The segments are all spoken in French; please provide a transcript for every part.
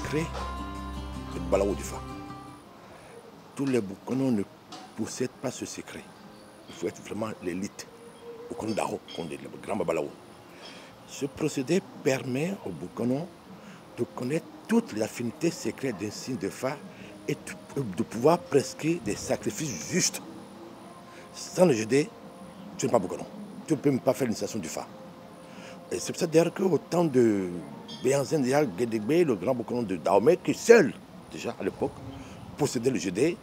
secret du Balaou du Fa. Tous les Boukonos ne possèdent pas ce secret. Il faut être vraiment l'élite. Boukono Daro, comme le grand Balaou. Ce procédé permet aux Boukonos de connaître toutes les affinités secrètes d'un signe de Fa et de pouvoir prescrire des sacrifices justes. Sans le jeter, tu n'es pas Boukono. Tu ne peux même pas faire l'initiation du Fa. Et c'est pour ça d'ailleurs qu'au temps de Béanzin, déjà, Guédégbé, le grand Boukono de Dahomey, qui seul, déjà à l'époque, possédait le jeté,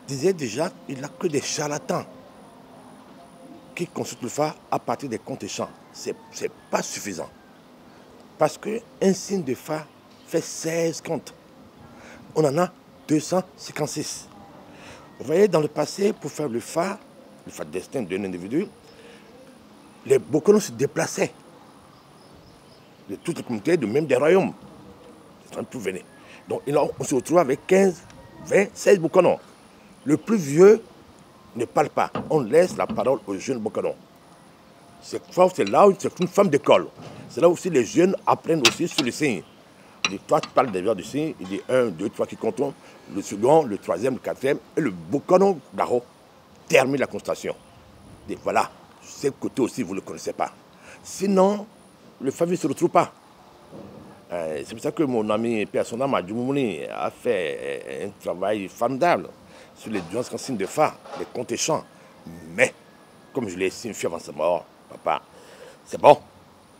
disait déjà qu'il n'a que des charlatans qui consultent le Fa à partir des contes et chants. Ce n'est pas suffisant. Parce qu'un signe de Fa fait 16 contes. On en a 256. Vous voyez, dans le passé, pour faire le Fa destin d'un individu, les Boukonos se déplaçaient de toutes les communautés, de même des royaumes. Pour venir. Donc on se retrouve avec 15, 20, 16 Boukonos. Le plus vieux ne parle pas. On laisse la parole aux jeunes Boukonos. C'est là où c'est une femme d'école. C'est là aussi les jeunes apprennent aussi sur les signes. Il dit, toi, tu parles déjà du signe. Il dit 1, 2, 3 qui comptent. Le second, le troisième, le quatrième. Et le Boukono Daro termine la constatation. Il dit, voilà, ce côté aussi, vous ne le connaissez pas. Sinon, le famille ne se retrouve pas. C'est pour ça que mon ami personnel, Madjoumouni, a fait un travail formidable sur les 2 signes de Fa, les contes et chants. Mais, comme je l'ai signifié avant sa mort, papa, c'est bon,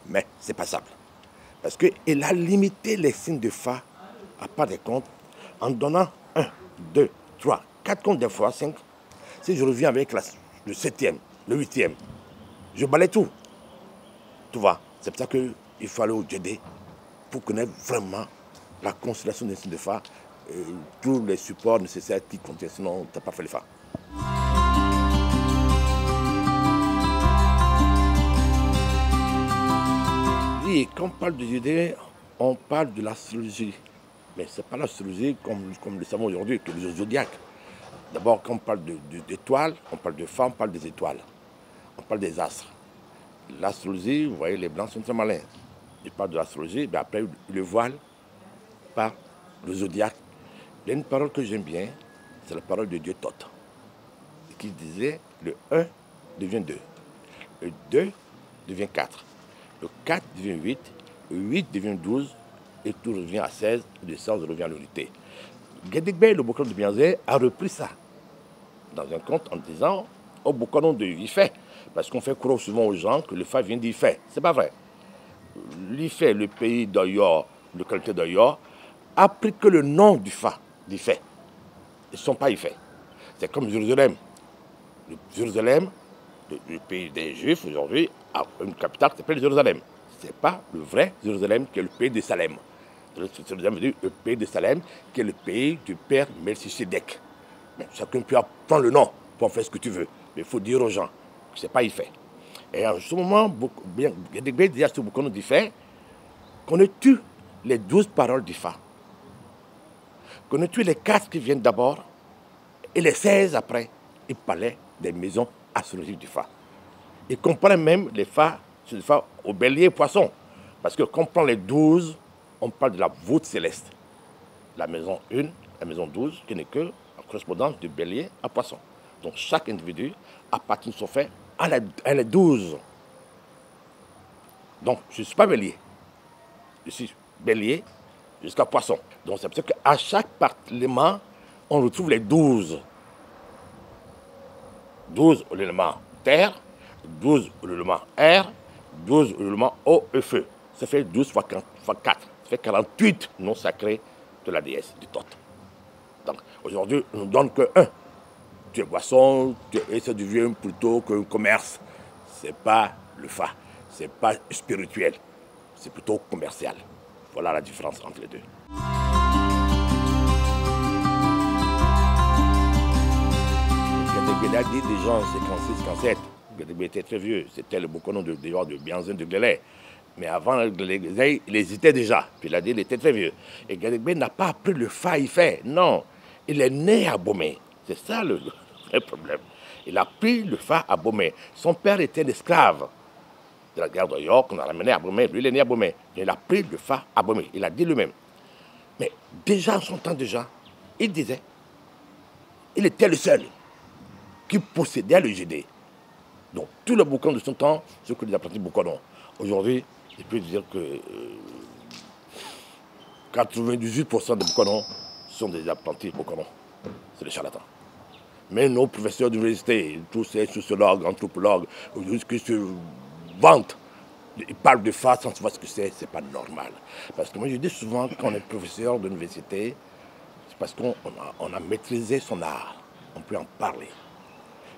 mais c'est passable. Parce qu'il a limité les signes de Fa à part des comptes en donnant 1, 2, 3, 4 comptes des fois, 5. Si je reviens avec le 7e, le 8e, je balaye tout. Tu vois, c'est pour ça qu'il faut aller au Djedé pour connaître vraiment la constellation des signes de Fa et tous les supports nécessaires qui contiennent, sinon tu n'as pas fait le Fa. Oui, quand on parle de Djedé, on parle de l'astrologie. Mais ce n'est pas l'astrologie comme le savons aujourd'hui, que le zodiaque. D'abord, quand on parle d'étoiles, on parle de Fa, on parle des étoiles. On parle des astres. L'astrologie, vous voyez, les Blancs sont très malins. Ils parlent de l'astrologie, mais après, ils le voilent par le zodiaque. Il y a une parole que j'aime bien, c'est la parole de Dieu Thoth, qui disait le 1 devient 2, le 2 devient 4, le 4 devient 8, le 8 devient 12, et tout revient à 16, et le 16 revient à l'unité. Guédégbé, le Boukono de Béanzin, a repris ça dans un conte en disant au Boukono de Ifé, parce qu'on fait croire souvent aux gens que le Fa vient d'Ifé. C'est pas vrai. L'Ifé, le pays d'Oyor, la localité d'Oyor, a pris que le nom du Fa, d'Ifé. Ils ne sont pas Ifé. C'est comme Jérusalem. Jérusalem, le pays des Juifs aujourd'hui, a une capitale qui s'appelle Jérusalem. Ce n'est pas le vrai Jérusalem qui est le pays de Salem. Jérusalem veut dire le pays de Salem, qui est le pays du père Melchisedec. Chacun peut prendre le nom pour en faire ce que tu veux. Mais il faut dire aux gens que ce n'est pas Ifé. Et en ce moment, Guédégbé dit à ce Boukono d'Ifé, connais-tu les 12 paroles du Fa? Connais-tu les 4 qui viennent d'abord et les 16 après? Il parlait des maisons astrologiques du Fa. Il comprend même les Fa au bélier et poisson. Parce que quand on prend les 12, on parle de la voûte céleste. La maison 1, la maison 12, qui n'est que en correspondance de bélier à poisson. Donc chaque individu appartient de son fait à les 12. Donc je ne suis pas bélier. Je suis bélier jusqu'à poisson. Donc c'est pour ça qu'à chaque élément, on retrouve les 12. 12 au l'élément terre, 12 au l'élément air, 12 au l'élément eau et feu. Ça fait 12 fois 4. Ça fait 48 noms sacrés de la déesse, du Thoth. Donc aujourd'hui, on ne donne que 1. Tu es boisson, et ça devient plutôt qu'un commerce. Ce n'est pas le Fa, ce n'est pas spirituel, c'est plutôt commercial. Voilà la différence entre les deux. Guédégbé a dit des gens en 56, 57. Guédégbé était très vieux, c'était le Boukono de Béanzin de Glélé. Mais avant Glélé, il hésitait déjà. Puis il a dit qu'il était très vieux. Et Guédégbé n'a pas appris le Fa, il fait. Non, il est né à Bomé. C'est ça le vrai problème. Il a pris le Fa à Bomé. Son père était un esclave de la guerre de York, on a ramené à Bomé. Lui, il est né à Bomé. Il a pris le Fa à Bomé. Il a dit lui-même. Mais déjà, en son temps déjà, il disait, il était le seul qui possédait le GD. Donc, tous les boucans de son temps, ce que les apprentis boucans ont. Aujourd'hui, je peux dire que 98% des boucans sont des apprentis boucans. C'est des charlatans. Mais nos professeurs d'université, tous ces sociologues, anthropologues, qui se vantent, ils parlent de Fa sans savoir ce que c'est pas normal. Parce que moi je dis souvent quand on est professeur d'université, c'est parce qu'on a maîtrisé son art. On peut en parler.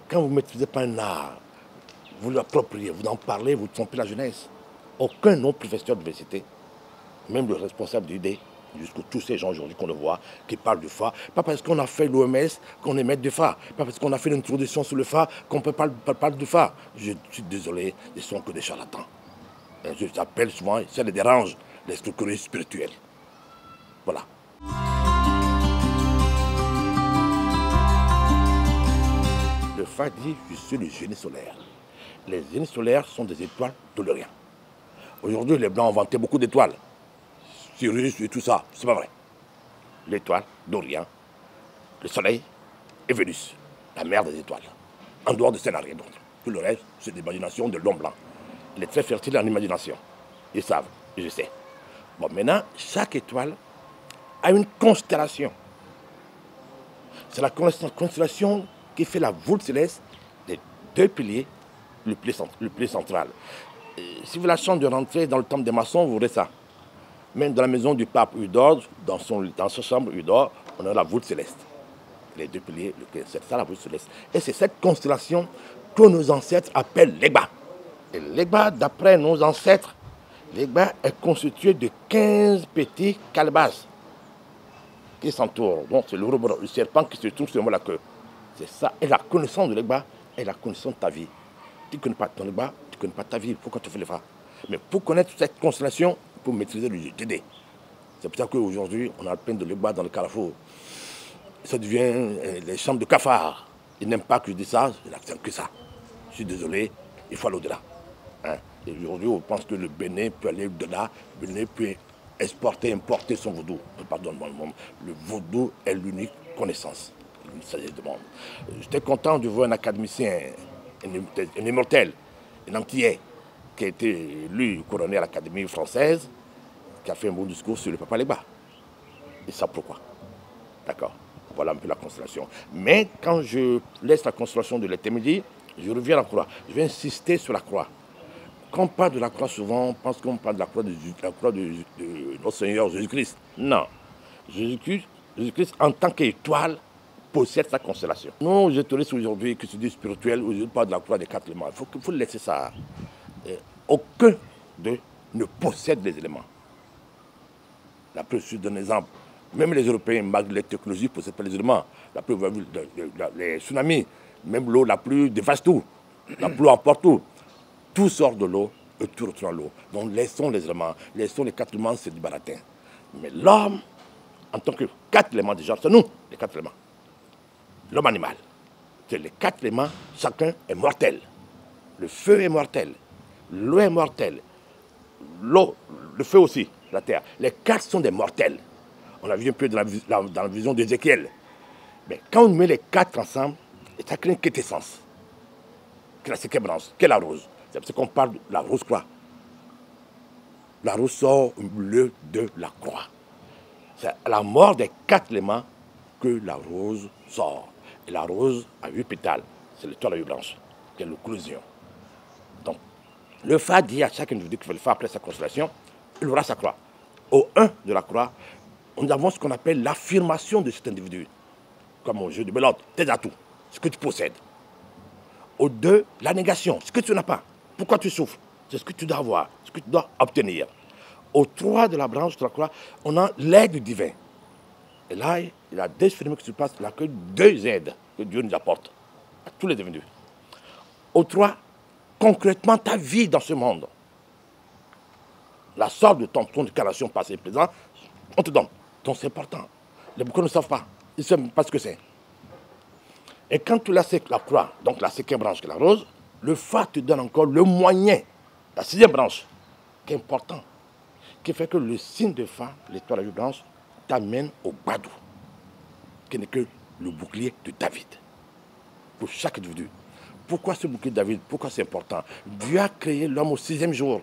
Quand vous ne maîtrisez pas un art, vous l'appropriez, vous en parlez, vous trompez la jeunesse. Aucun non-professeur d'université, même le responsable du D, jusqu'à tous ces gens aujourd'hui qu'on le voit, qui parlent du Fa, pas parce qu'on a fait l'OMS qu'on est maître du Fa, pas parce qu'on a fait l'introduction sur le Fa qu'on peut parler du Fa. Je suis désolé, ils sont que des charlatans. Je les appelle souvent, ça les dérange, les structures spirituelles. Voilà. Le Fa dit, je suis le génie solaire. Les génies solaires sont des étoiles telluriennes. Aujourd'hui, les Blancs ont inventé beaucoup d'étoiles. Sirius et tout ça, c'est pas vrai. L'étoile d'Orient, le Soleil et Vénus, la mère des étoiles. En dehors de scénario, donc. Tout le reste, c'est l'imagination de l'homme blanc. Il est très fertile en imagination. Ils savent, je sais. Bon, maintenant, chaque étoile a une constellation. C'est la constellation qui fait la voûte céleste des deux piliers, le pilier central. Et si vous avez la chance de rentrer dans le temple des maçons, vous verrez ça. Même dans la maison du pape Udor, dans sa chambre Udor, on a la voûte céleste. Les deux piliers, c'est ça la voûte céleste. Et c'est cette constellation que nos ancêtres appellent l'Egba. Et l'Egba, d'après nos ancêtres, l'Egba est constitué de 15 petits calebasses qui s'entourent. Donc c'est le serpent qui se trouve sur la queue. C'est ça. Et la connaissance de l'Egba est la connaissance de ta vie. Tu ne connais pas ton Egba, tu ne connais pas ta vie. Pourquoi tu fais le Fa? Mais pour connaître cette constellation, pour maîtriser le GD. C'est pour ça qu'aujourd'hui, on a plein de l'Egba dans le carrefour. Ça devient les chambres de cafards. Ils n'aiment pas que je dise ça, je n'accepte que ça. Je suis désolé, il faut aller au-delà. Hein? Et aujourd'hui, on pense que le Bénin peut aller au-delà, le Bénin peut exporter, importer son vaudou. Pardonne-moi le monde. Le vaudou est l'unique connaissance, l'unique sagesse du monde. J'étais content de voir un académicien, un immortel, un antillais, qui a été élu couronné à l'Académie française, qui a fait un beau discours sur le Papa Legba. Et ça pourquoi? D'accord. Voilà un peu la constellation. Mais quand je laisse la constellation de l'été-midi, je reviens à la croix. Je vais insister sur la croix. Quand on parle de la croix, souvent, on pense qu'on parle de la croix de notre Seigneur Jésus-Christ. Non. Jésus-Christ, en tant qu'étoile, possède sa constellation. Nous, les touristes aujourd'hui qui se disent spirituels, aujourd'hui, parlent de la croix des quatre éléments. Il faut laisser ça. Aucun d'eux ne possède les éléments. La preuve, je donne un exemple. Même les Européens, malgré les technologies, ne possèdent pas les éléments. La preuve, vous avez vu les tsunamis, même l'eau la pluie dévaste tout. La pluie emporte tout. Tout sort de l'eau et tout retourne à l'eau. Donc laissons les éléments. Laissons les quatre éléments, c'est du baratin. Mais l'homme, en tant que quatre éléments déjà, c'est nous, les quatre éléments. L'homme animal. C'est les quatre éléments, chacun est mortel. Le feu est mortel. L'eau est mortelle. L'eau, le feu aussi, la terre. Les quatre sont des mortels. On a vu un peu dans la vision d'Ézéchiel. Mais quand on met les quatre ensemble, ça crée une quintessence. Qui est la cinquième branche, qui est la rose. C'est pour ça qu'on parle de la rose croix. La rose sort au milieu de la croix. C'est à la mort des quatre éléments que la rose sort. Et la rose a 8 pétales. C'est l'étoile à 8 branches, qui est l'occlusion. Donc, le Fa dit à chaque individu qui fait le Fa après sa constellation, il aura sa croix. Au 1 de la croix, nous avons ce qu'on appelle l'affirmation de cet individu. Comme au jeu de Belote, tes atouts, ce que tu possèdes. Au 2, la négation, ce que tu n'as pas. Pourquoi tu souffres? C'est ce que tu dois avoir, ce que tu dois obtenir. Au 3 de la branche de la croix, on a l'aide divine. Et là, il y a deux phénomènes qui se passent, il n'y a que 2 aides que Dieu nous apporte à tous les individus. Au 3, concrètement, ta vie dans ce monde. La sorte de ton incarnation passée et présent, on te donne. Donc c'est important. Les beaucoup ne savent pas. Ils ne savent pas ce que c'est. Et quand tu laisses la croix, donc la 5e branche qui est la rose, le Fa te donne encore le moyen, la 6e branche, qui est important, qui fait que le signe de Fa, l'étoile à 8 branches, t'amène au Badou, qui n'est que le bouclier de David. Pour chaque individu. Pourquoi ce bouclier de David? Pourquoi c'est important? Dieu a créé l'homme au 6e jour.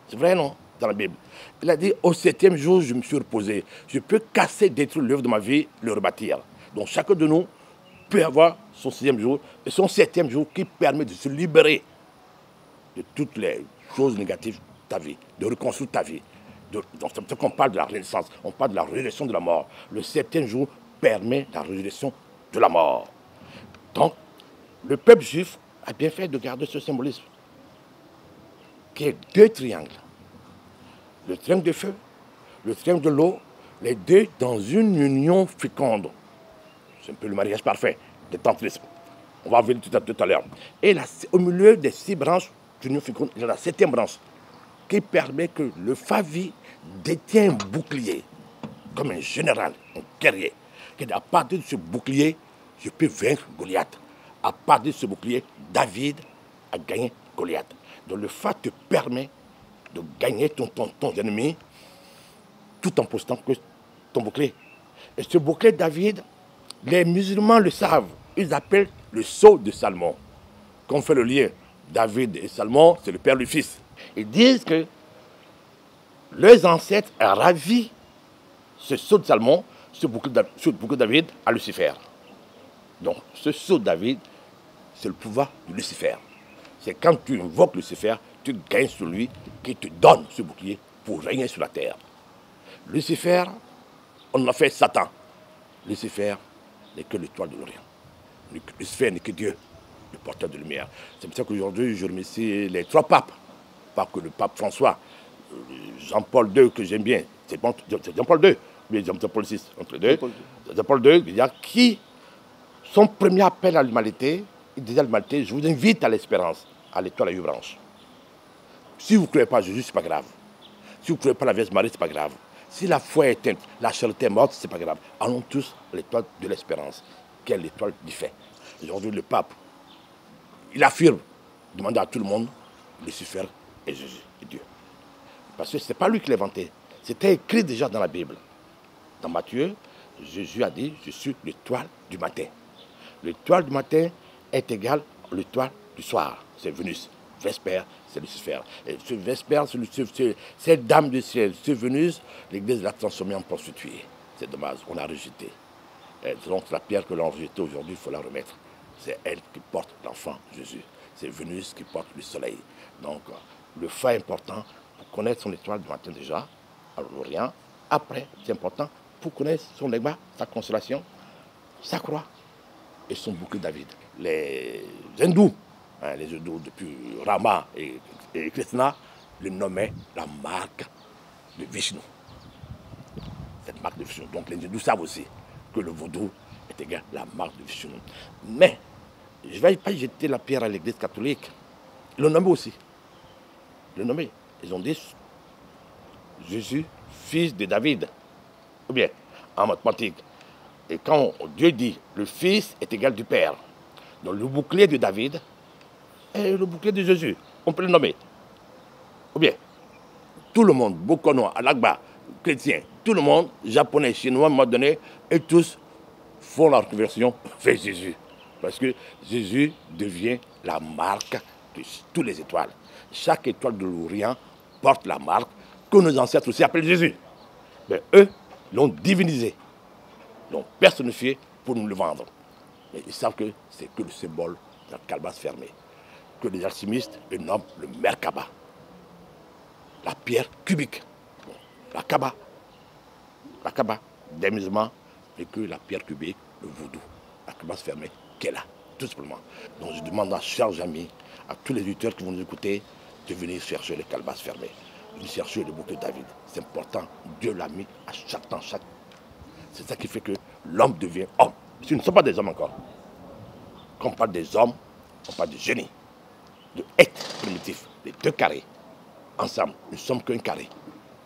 C'est vrai, non? Dans la Bible. Il a dit, au 7e jour, je me suis reposé. Je peux casser, détruire l'œuvre de ma vie, le rebâtir. Donc chacun de nous peut avoir son 6e jour et son 7e jour qui permet de se libérer de toutes les choses négatives de ta vie, de reconstruire ta vie. Donc c'est pour ça qu'on parle de la renaissance, on parle de la résurrection de la mort. Le 7e jour permet la résurrection de la mort. Donc, le peuple juif a bien fait de garder ce symbolisme, qui est 2 triangles. Le triangle de feu, le triangle de l'eau, les deux dans une union féconde. C'est un peu le mariage parfait, le tantrisme. On va venir tout à l'heure. Et là, au milieu des 6 branches d'union féconde, il y a la 7e branche, qui permet que le Favi détient un bouclier, comme un général, un guerrier. Et à partir de ce bouclier, je peux vaincre Goliath. À partir de ce bouclier, David a gagné Goliath. Donc le Fa te permet de gagner ton ennemi tout en postant que ton bouclier. Et ce bouclier David, les musulmans le savent. Ils appellent le sceau de Salomon. Quand on fait le lien, David et Salomon, c'est le père et le fils. Ils disent que leurs ancêtres ont ravi ce sceau de Salomon, ce bouclier de David à Lucifer. Donc ce sceau de David, c'est le pouvoir de Lucifer. C'est quand tu invoques Lucifer, tu gagnes sur lui qui te donne ce bouclier pour régner sur la terre. Lucifer, on en a fait Satan. Lucifer n'est que l'étoile de l'Orient. Lucifer n'est que Dieu, le porteur de lumière. C'est pour ça qu'aujourd'hui, je remercie les 3 papes. Pas que le pape François, Jean-Paul II, que j'aime bien. C'est Jean-Paul II, mais Jean-Paul VI, entre deux. Jean-Paul II, qui, son premier appel à l'humanité, il disait à l'humanité, je vous invite à l'espérance, à l'étoile à 8 branches. Si vous ne croyez pas à Jésus, ce n'est pas grave. Si vous ne croyez pas à la Vierge Marie, ce n'est pas grave. Si la foi est éteinte, la charité est morte, ce n'est pas grave. Allons tous à l'étoile de l'espérance, qui est l'étoile du fait. Aujourd'hui, le pape, il affirme, demandant à tout le monde, Lucifer et Jésus et Dieu. Parce que ce n'est pas lui qui l'a inventé. C'était écrit déjà dans la Bible. Dans Matthieu, Jésus a dit, je suis l'étoile du matin. L'étoile du matin est égale à l'étoile du soir. C'est Vénus. Vespère, c'est Lucifer. Et ce Vespère, cette dame du ciel, ce Vénus, l'Église l'a transformée en prostituée. C'est dommage, on l'a rejetée. Donc la pierre que l'on a rejetée aujourd'hui, il faut la remettre. C'est elle qui porte l'enfant Jésus. C'est Vénus qui porte le soleil. Donc le fait important pour connaître son étoile du matin déjà, à l'Orient. Après, c'est important pour connaître son égbas, sa consolation, sa croix et son bouclier David. Les hindous, les hindous depuis Rama et Krishna, le nommaient la marque de Vishnu. Cette marque de Vishnu. Donc les hindous savent aussi que le vaudou est égal à la marque de Vishnu. Mais je ne vais pas jeter la pierre à l'église catholique. Ils l'ont nommé aussi. Ils l'ont nommé. Ils ont dit Jésus, fils de David. Ou bien, en mathématiques. Et quand Dieu dit le fils est égal du Père, donc le bouclier de David est le bouclier de Jésus. On peut le nommer. Ou bien, tout le monde, Bokono, Alagba, chrétien, tout le monde, japonais, chinois, à un moment donné, et tous font la conversion vers Jésus. Parce que Jésus devient la marque de toutes les étoiles. Chaque étoile de l'Orient porte la marque que nos ancêtres aussi appellent Jésus. Mais eux l'ont divinisé, l'ont personnifié pour nous le vendre. Mais ils savent que c'est que le symbole de la calebasse fermée. Que les alchimistes le nomment le Merkaba, la pierre cubique, la Kaba, des musulmans, et que la pierre cubique, le vaudou, la calebasse fermée, qui est là, tout simplement. Donc je demande à chers amis, à tous les auditeurs qui vont nous écouter, de venir chercher les calebasses fermées, de venir chercher le bouquet de David. C'est important, Dieu l'a mis à chaque temps, chaque. C'est ça qui fait que l'homme devient homme. Ce ne sont pas des hommes encore. Quand on parle des hommes, on parle de génie, de être primitif, les 2 carrés. Ensemble, nous ne sommes qu'un carré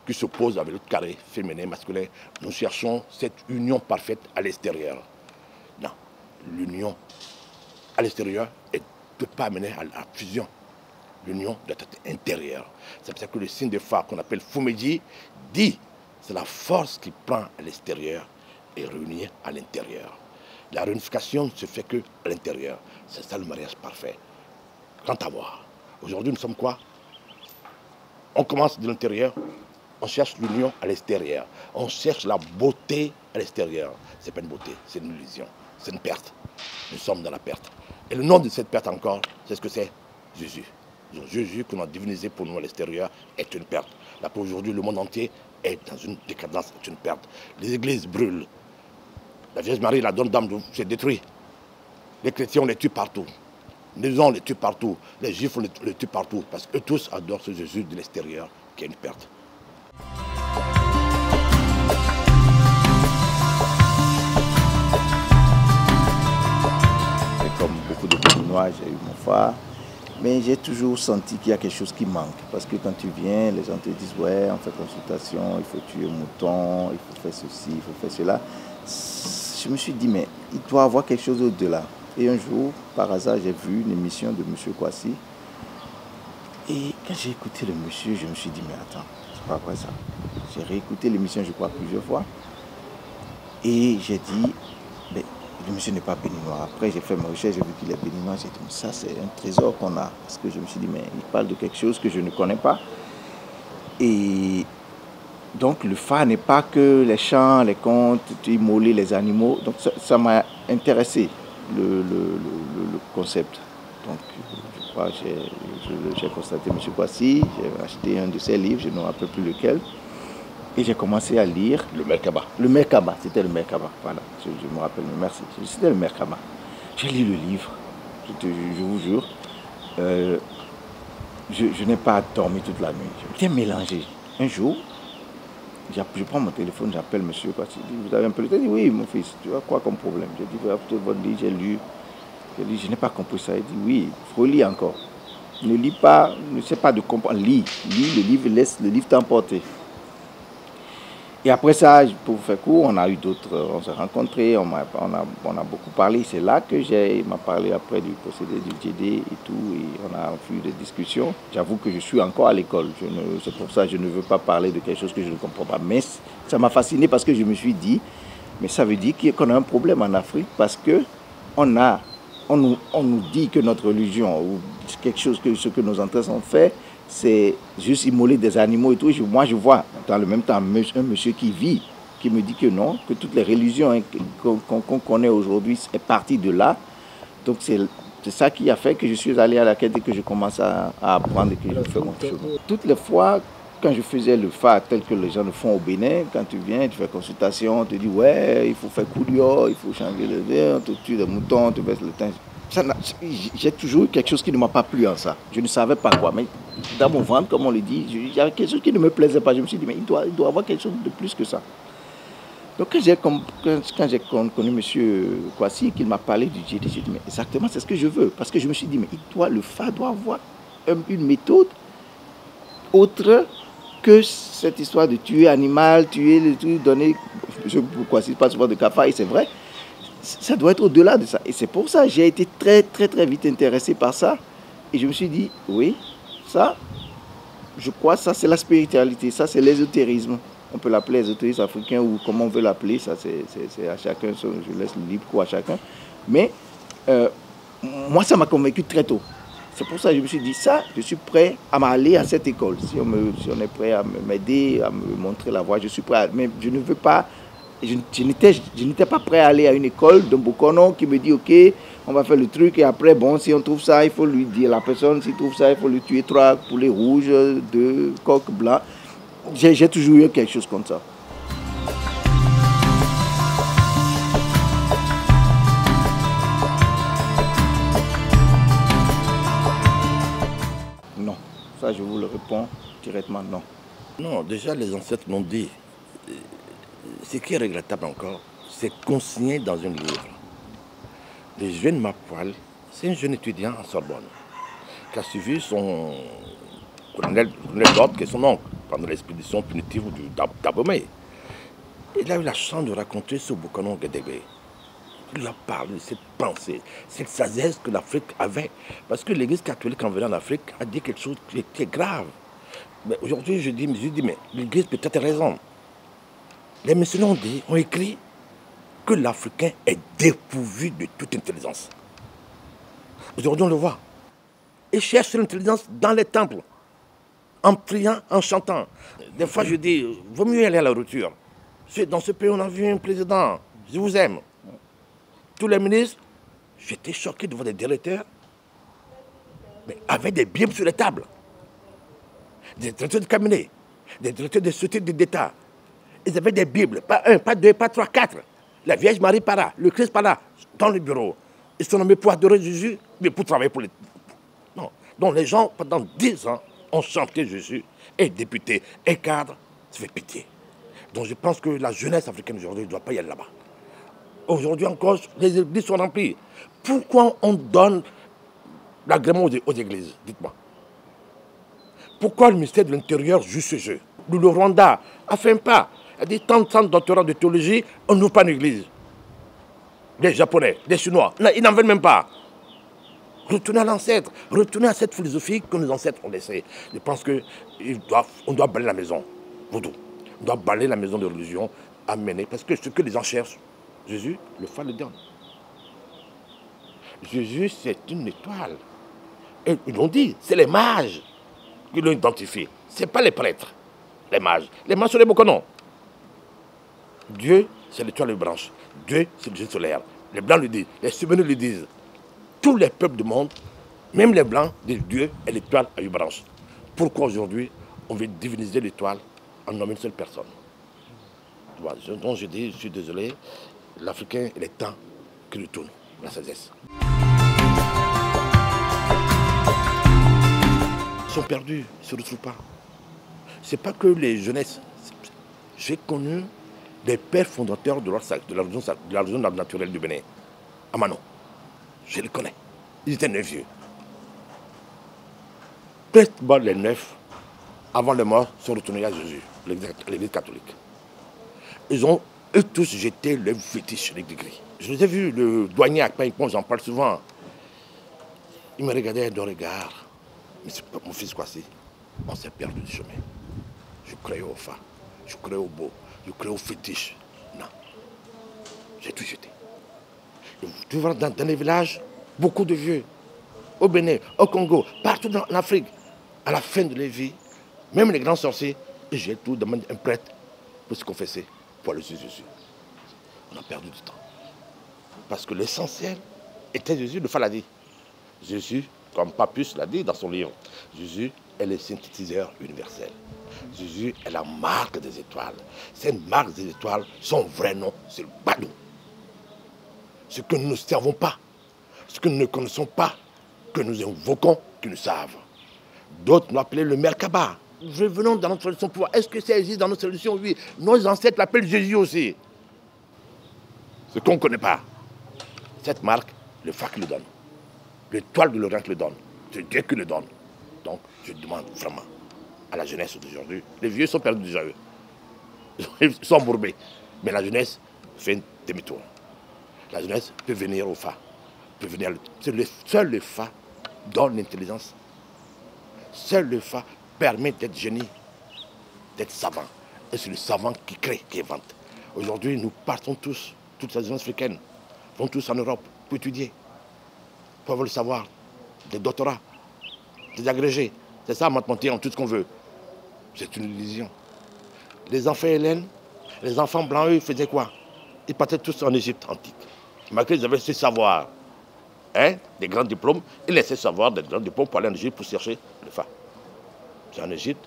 qui s'oppose avec l'autre carré féminin, masculin. Nous cherchons cette union parfaite à l'extérieur. Non, l'union à l'extérieur ne peut pas amener à la fusion. L'union doit être intérieure. C'est pour ça que le signe de phare qu'on appelle Fumeji dit C'est la force qui prend à l'extérieur et réunit à l'intérieur. La réunification ne se fait que à l'intérieur. C'est ça le mariage parfait. Quant à voir, aujourd'hui nous sommes quoi? On commence de l'intérieur, on cherche l'union à l'extérieur. On cherche la beauté à l'extérieur. Ce n'est pas une beauté, c'est une illusion. C'est une perte. Nous sommes dans la perte. Et le nom de cette perte encore, c'est ce que c'est? Jésus. Donc Jésus qu'on a divinisé pour nous à l'extérieur est une perte. Là pour aujourd'hui, le monde entier est dans une décadence, est une perte. Les églises brûlent. La Vierge Marie, la donne d'âme, c'est détruit. Les chrétiens, on les tue partout. Les gens, on les tue partout. Les juifs, on les tue partout. Parce qu'eux tous adorent ce Jésus de l'extérieur qui est une perte. Et comme beaucoup de Béninois, j'ai eu mon phare. Mais j'ai toujours senti qu'il y a quelque chose qui manque. Parce que quand tu viens, les gens te disent « Ouais, on fait consultation, il faut tuer un mouton, il faut faire ceci, il faut faire cela. » Je me suis dit « Mais il doit y avoir quelque chose au-delà. » Et un jour, par hasard, j'ai vu une émission de M. Kwasi. Et quand j'ai écouté le monsieur, je me suis dit « Mais attends, c'est pas vrai ça. » J'ai réécouté l'émission, je crois, plusieurs fois. Et j'ai dit « Mais le monsieur n'est pas béninois. » Après, j'ai fait mes recherches, j'ai vu qu'il est béninois. J'ai dit, mais ça, c'est un trésor qu'on a. Parce que je me suis dit, mais il parle de quelque chose que je ne connais pas. Et donc, le phare n'est pas que les chants, les contes, immoler les animaux. Donc, ça m'a intéressé, le concept. Donc, je crois que j'ai constaté M. Kwasi. J'ai acheté un de ses livres, je ne me rappelle plus lequel. Et j'ai commencé à lire. Le Merkaba. Le Merkaba, c'était le Merkaba. Voilà, je me rappelle, merci. C'était le Merkaba. J'ai lu le livre, je vous jure. Je n'ai pas dormi toute la nuit. J'étais mélangé. Un jour, je prends mon téléphone, j'appelle monsieur Kwasi. Vous avez un peu le temps? Il dit, oui, mon fils, tu as quoi comme problème? J'ai dit, votre livre, j'ai lu. J'ai dit, je n'ai pas compris ça. Il dit, oui, il faut lire encore. Ne lis pas, ne sais pas de comprendre. Lis le livre, laisse le livre t'emporter. Et après ça, pour vous faire court, on a eu d'autres, on s'est rencontrés, on a beaucoup parlé. C'est là que il m'a parlé après du procédé du GD et tout, et on a eu des discussions. J'avoue que je suis encore à l'école, c'est pour ça que je ne veux pas parler de quelque chose que je ne comprends pas. Mais ça m'a fasciné parce que je me suis dit, mais ça veut dire qu'on a un problème en Afrique parce que on nous dit que notre religion, ou quelque chose que ce que nos ancêtres ont fait, c'est juste immoler des animaux et tout. Moi, je vois dans le même temps un monsieur qui vit, qui me dit que non, que toutes les religions qu'on connaît aujourd'hui est partie de là. Donc, c'est ça qui a fait que je suis allé à la quête et que je commence à apprendre et que je fais mon chemin. Toutes les fois, quand je faisais le phare tel que les gens le font au Bénin, quand tu viens, tu fais consultation, on te dit, ouais, il faut faire couillon, il faut changer le verre, on te tue des moutons, on te baisse le teint. J'ai toujours eu quelque chose qui ne m'a pas plu en ça. Je ne savais pas quoi, mais dans mon ventre, comme on le dit, il y avait quelque chose qui ne me plaisait pas. Je me suis dit, mais il doit y avoir quelque chose de plus que ça. Donc quand j'ai connu M. Kwasi, qu'il m'a parlé du GD, j'ai dit, mais exactement, c'est ce que je veux. Parce que je me suis dit, mais le phare doit avoir une méthode autre que cette histoire de tuer animal, tuer le truc, donner... M. Kwasi parle souvent de cafard, et c'est vrai. Ça doit être au-delà de ça. Et c'est pour ça que j'ai été très, très, très vite intéressé par ça. Et je me suis dit, oui, ça, je crois, ça, c'est la spiritualité. Ça, c'est l'ésotérisme. On peut l'appeler ésotérisme africain ou comment on veut l'appeler. Ça, c'est à chacun. Je laisse le libre cours à chacun. Mais moi, ça m'a convaincu très tôt. C'est pour ça que je me suis dit, ça, je suis prêt à m'aller à cette école. Si on est prêt à m'aider, à me montrer la voie, je suis prêt. Mais je ne veux pas... Je n'étais pas prêt à aller à une école de Bokono qui me dit, ok, on va faire le truc et après, bon, si on trouve ça, il faut lui dire à la personne, s'il trouve ça, il faut lui tuer 3 poulets rouges, 2 coqs blancs. J'ai toujours eu quelque chose comme ça. Non, ça je vous le réponds directement, non. Non, déjà les ancêtres l'ont dit. Ce qui est regrettable encore, c'est consigné dans un livre. Le jeune Mapoil, c'est un jeune étudiant en Sorbonne, qui a suivi son colonel d'ordre, qui est son oncle, pendant l'expédition punitive d'Abomey. Il a eu la chance de raconter ce Boucanon Guédébé. Il a parlé de cette pensée, cette sagesse que l'Afrique avait. Parce que l'Église catholique, en venant en Afrique, a dit quelque chose qui était grave. Mais aujourd'hui, je dis, mais l'Église peut-être raison. Les missionnaires ont écrit que l'Africain est dépourvu de toute intelligence. Aujourd'hui, on le voit. Ils cherchent l'intelligence dans les temples, en priant, en chantant. Des fois, je dis, vaut mieux aller à la rupture. Dans ce pays, on a vu un président, je vous aime. Tous les ministres, j'étais choqué de voir des directeurs, mais avec des bibles sur les tables. Des directeurs de cabinet, des directeurs de sociétés d'État. Ils avaient des bibles, pas un, pas deux, pas trois, quatre. La Vierge Marie par là, le Christ par là, dans le bureau. Ils sont nommés pour adorer Jésus, mais pour travailler pour les... Non. Donc les gens, pendant 10 ans, ont chanté Jésus, et députés, et cadres, ça fait pitié. Donc je pense que la jeunesse africaine aujourd'hui ne doit pas y aller là-bas. Aujourd'hui encore, les églises sont remplies. Pourquoi on donne l'agrément aux églises? Dites-moi. Pourquoi le ministère de l'Intérieur joue ce jeu? Le Rwanda a fait un pas. Il y a des tant de doctorats de théologie, on n'ouvre pas une église. Les Japonais, les Chinois, ils n'en veulent même pas. Retournez à l'ancêtre, retournez à cette philosophie que nos ancêtres ont laissée. Je pense qu'on doit balayer la maison, vaudou. On doit balayer la maison de religion, amener, parce que ce que les gens cherchent, Jésus, le phare le donne. Jésus, c'est une étoile. Et ils l'ont dit, c'est les mages qui l'ont identifié. Ce n'est pas les prêtres, les mages. Les mages sont les Bokonon. Dieu, c'est l'étoile de branche. Dieu, c'est le Dieu solaire. Les Blancs le disent, les Souvenirs le disent. Tous les peuples du monde, même les Blancs, disent Dieu est l'étoile à 8 branches. Pourquoi aujourd'hui, on veut diviniser l'étoile en nommant une seule personne? Donc je dis, je suis désolé, l'Africain, il est temps qu'il retourne la sagesse. Ils sont perdus, ils ne se retrouvent pas. Ce n'est pas que les jeunesses. J'ai connu des pères fondateurs de la région naturelle du Bénin, à Manon. Je les connais. Ils étaient 9 vieux. Presque les 9, avant les morts, sont retournés à Jésus, à l'église catholique. Ils ont eux tous jeté le fétiche, les gris. Je les ai vus, le douanier à Païpon, j'en parle souvent. Il me regardait d'un regard. Mais c'est pas mon fils Kwasi. On s'est perdu du chemin. Je croyais au phare, je croyais au beau, je croyais au fétiche. Non. J'ai tout jeté. Tu vois, dans les villages, beaucoup de vieux, au Bénin, au Congo, partout dans l'Afrique, à la fin de leur vie, même les grands sorciers, j'ai tout demandé un prêtre pour se confesser, pour aller sur Jésus. On a perdu du temps. Parce que l'essentiel était Jésus, le phare l'a dit. Jésus, comme Papias l'a dit dans son livre, Jésus est le synthétiseur universel. Jésus est la marque des étoiles. Cette marque des étoiles, son vrai nom, c'est le Badou. Ce que nous ne servons pas, ce que nous ne connaissons pas, que nous invoquons, qu'ils nous savent. D'autres nous appelaient le Merkaba. Revenons dans notre tradition pour voir, est-ce que ça existe dans notre tradition? Oui. Nos ancêtres l'appellent Jésus aussi. Ce qu'on ne connaît pas. Cette marque, le phare qui le donne. L'étoile de l'Orient qui le donne. C'est Dieu qui le donne. Donc, je demande vraiment à la jeunesse d'aujourd'hui. Les vieux sont perdus déjà eux. Ils sont embourbés. Mais la jeunesse fait un demi-tour. La jeunesse peut venir au phare. Seul le phare donne l'intelligence. Seul le phare permet d'être génie, d'être savant. Et c'est le savant qui crée, qui invente. Aujourd'hui, nous partons tous, toutes les jeunesses africaines, vont tous en Europe pour étudier, pour avoir le savoir, des doctorats, des agrégés. C'est ça, mentir en tout ce qu'on veut. C'est une illusion. Les enfants hélènes, les enfants blancs, eux, ils faisaient quoi? Ils partaient tous en Égypte antique. Malgré qu'ils avaient ce savoir, hein, des grands diplômes, ils laissaient savoir des grands diplômes pour aller en Égypte pour chercher le phare. C'est en Égypte.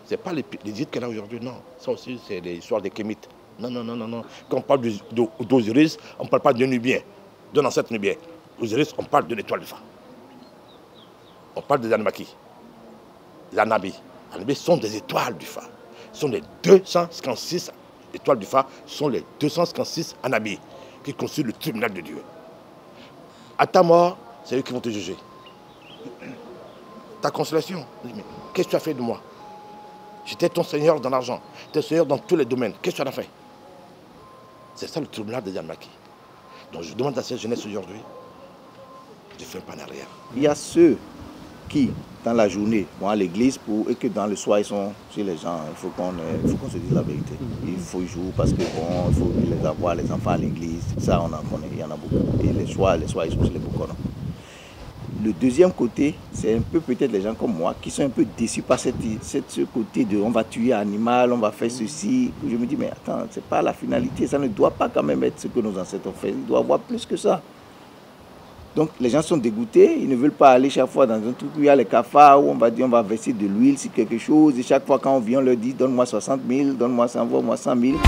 Ce n'est pas l'Égypte qu'elle a aujourd'hui, non. Ça aussi, c'est l'histoire des Kémites. Non, non, non, non, non. Quand on parle d'Osiris, on ne parle pas d'un Nubien, d'un ancêtre Nubien. Osiris, on parle de l'étoile du phare. On parle des Anunnaki, des Anabis. Les Anabis sont des étoiles du phare. Ce sont les 256 étoiles du phare, sont les 256 Anabis qui constituent le tribunal de Dieu. À ta mort, c'est eux qui vont te juger. Ta consolation, qu'est-ce que tu as fait de moi? J'étais ton Seigneur dans l'argent, ton Seigneur dans tous les domaines. Qu'est-ce que tu en as fait? C'est ça le tribunal des Anunnaki. Donc je demande à cette jeunesse aujourd'hui de faire un pas en arrière. Il y a ceux qui, dans la journée, vont à l'église et que dans le soir, ils sont chez les gens. Il faut qu'on se dise la vérité. Il faut jouer parce que bon, il faut les avoir, les enfants à l'église. Ça, on en connaît, il y en a beaucoup. Et les soirs, ils sont chez les Bokono. Le deuxième côté, c'est un peu peut-être les gens comme moi qui sont un peu déçus par ce côté de on va tuer un animal, on va faire ceci. Je me dis, mais attends, c'est pas la finalité. Ça ne doit pas quand même être ce que nos ancêtres ont fait. Il doit y avoir plus que ça. Donc les gens sont dégoûtés, ils ne veulent pas aller chaque fois dans un truc où il y a les cafards, où on va dire on va verser de l'huile sur quelque chose. Et chaque fois quand on vient, on leur dit donne-moi 60 000, donne-moi 100 000, moi 100 000.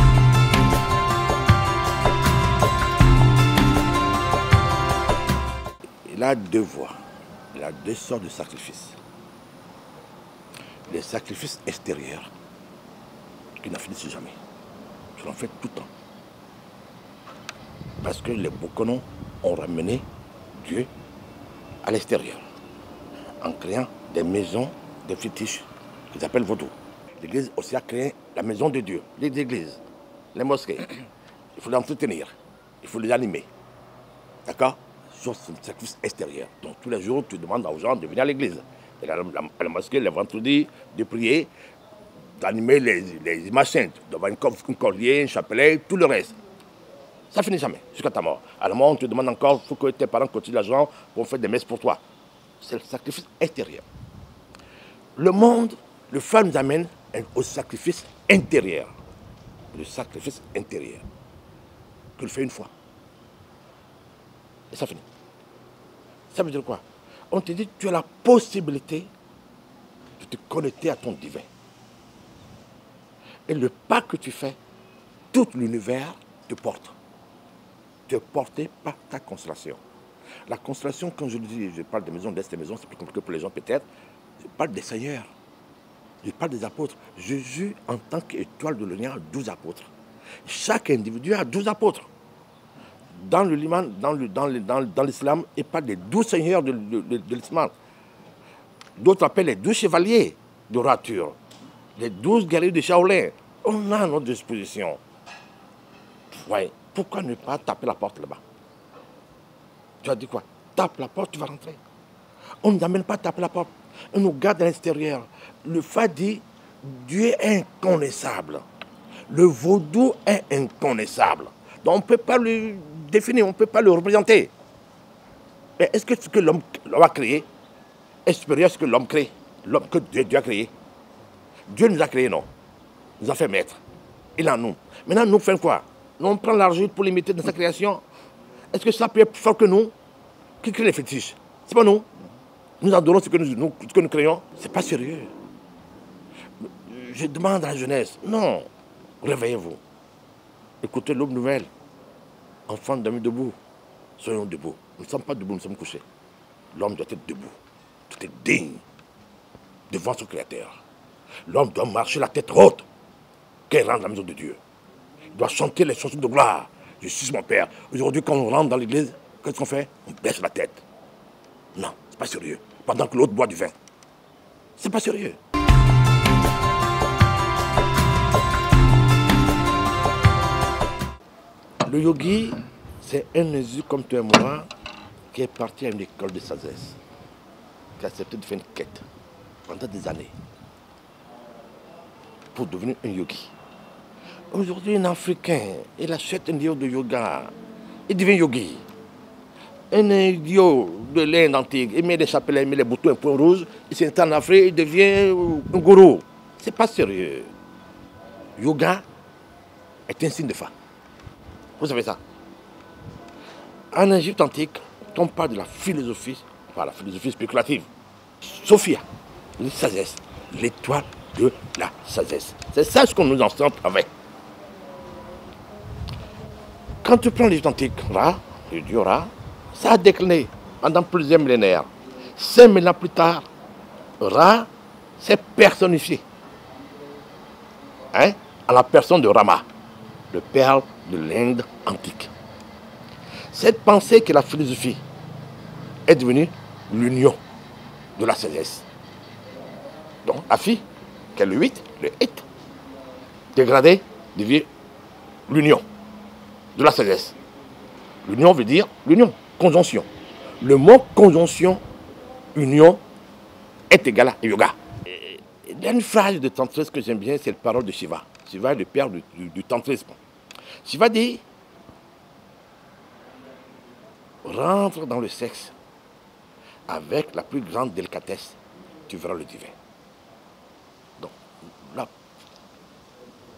Il a deux voies, il a deux sortes de sacrifices. Les sacrifices extérieurs, qui n'en finissent jamais. Je l'en fais tout le temps. Parce que les Bokono ont ramené Dieu à l'extérieur, en créant des maisons, des fétiches, qu'ils appellent vaudou. L'Église aussi a créé la maison de Dieu, les églises, les mosquées. Il faut les entretenir, il faut les animer. D'accord? C'est un sacrifice extérieur. Donc tous les jours, tu demandes aux gens de venir à l'église, à la mosquée, les vendredis, de prier, d'animer les images saintes, d'avoir un collier, un chapelet, tout le reste. Ça finit jamais, jusqu'à ta mort. À la mort, on te demande encore, il faut que tes parents continuent l'argent pour faire des messes pour toi. C'est le sacrifice extérieur. Le monde, le phare nous amène au sacrifice intérieur. Le sacrifice intérieur. Tu le fais une fois. Et ça finit. Ça veut dire quoi? On te dit, tu as la possibilité de te connecter à ton divin. Et le pas que tu fais, tout l'univers te porte. Tu es porté par ta constellation. La constellation, quand je dis, je parle des maisons, des maisons, c'est plus compliqué pour les gens peut-être. Je parle des seigneurs. Je parle des apôtres. Jésus, en tant qu'étoile de l'Orient, a 12 apôtres. Chaque individu a 12 apôtres. Dans le Liman, dans l'islam, il parle des 12 seigneurs de l'islam. D'autres appellent les 12 chevaliers d'orature, les 12 guerriers de Shaolin. On a à notre disposition. Ouais. Pourquoi ne pas taper la porte là-bas? Tu as dit quoi? Tape la porte, tu vas rentrer. On ne nous amène pas à taper la porte. On nous garde à l'extérieur. Le Fa dit, Dieu est inconnaissable. Le vaudou est inconnaissable. Donc on ne peut pas le définir, on ne peut pas le représenter. Mais est-ce que ce que l'homme a créé est supérieur à ce que l'homme crée? L'homme que Dieu a créé. Dieu nous a créés, non. Il nous a fait maître. Il est en nous. Maintenant, nous faisons quoi? On prend l'argile pour l'imiter dans sa création. Est-ce que ça peut être plus fort que nous? Qui crée les fétiches? C'est pas nous. Nous adorons ce que nous créons. C'est pas sérieux. Je demande à la jeunesse, non, réveillez-vous. Écoutez l'aube nouvelle. Enfants d'amis debout. Soyons debout. Nous ne sommes pas debout, nous sommes couchés. L'homme doit être debout. Tout est digne devant son Créateur. L'homme doit marcher la tête haute quand il rentre dans la maison de Dieu. Il doit chanter les chansons de gloire. Je suis mon Père. Aujourd'hui, quand on rentre dans l'église, qu'est-ce qu'on fait? On baisse la tête. Non, c'est pas sérieux. Pendant que l'autre boit du vin. C'est pas sérieux. Le yogi, c'est un individu comme toi et moi qui est parti à une école de sagesse, qui a accepté de faire une quête pendant des années pour devenir un yogi. Aujourd'hui, un Africain, il achète un livre de yoga, il devient yogi. Un idiot de l'Inde antique, il met des chapelets, il met les boutons, un point rouge, il s'installe en Afrique, il devient un gourou. C'est pas sérieux. Yoga est un signe de foi. Vous savez ça? En Égypte antique, quand on parle de la philosophie, enfin la philosophie spéculative, Sophia, la sagesse, l'étoile de la sagesse. C'est ça ce qu'on nous enseigne avec. Quand tu prends l'Égypte antique, Ra, le dieu Ra, ça a décliné pendant plusieurs millénaires. 5000 ans plus tard, Ra s'est personnifié. Hein? À la personne de Rama, le père de l'Inde antique. Cette pensée que la philosophie est devenue l'union de la sagesse. Donc, Afi, qui est le 8, le 8, dégradé, devient l'union de la sagesse. L'union veut dire l'union, conjonction. Le mot conjonction, union, est égal à yoga. Il y a une phrase de tantrisme que j'aime bien, c'est la parole de Shiva. Shiva est le père du tantrisme. Shiva dit, rentre dans le sexe avec la plus grande délicatesse, tu verras le divin. Donc, là,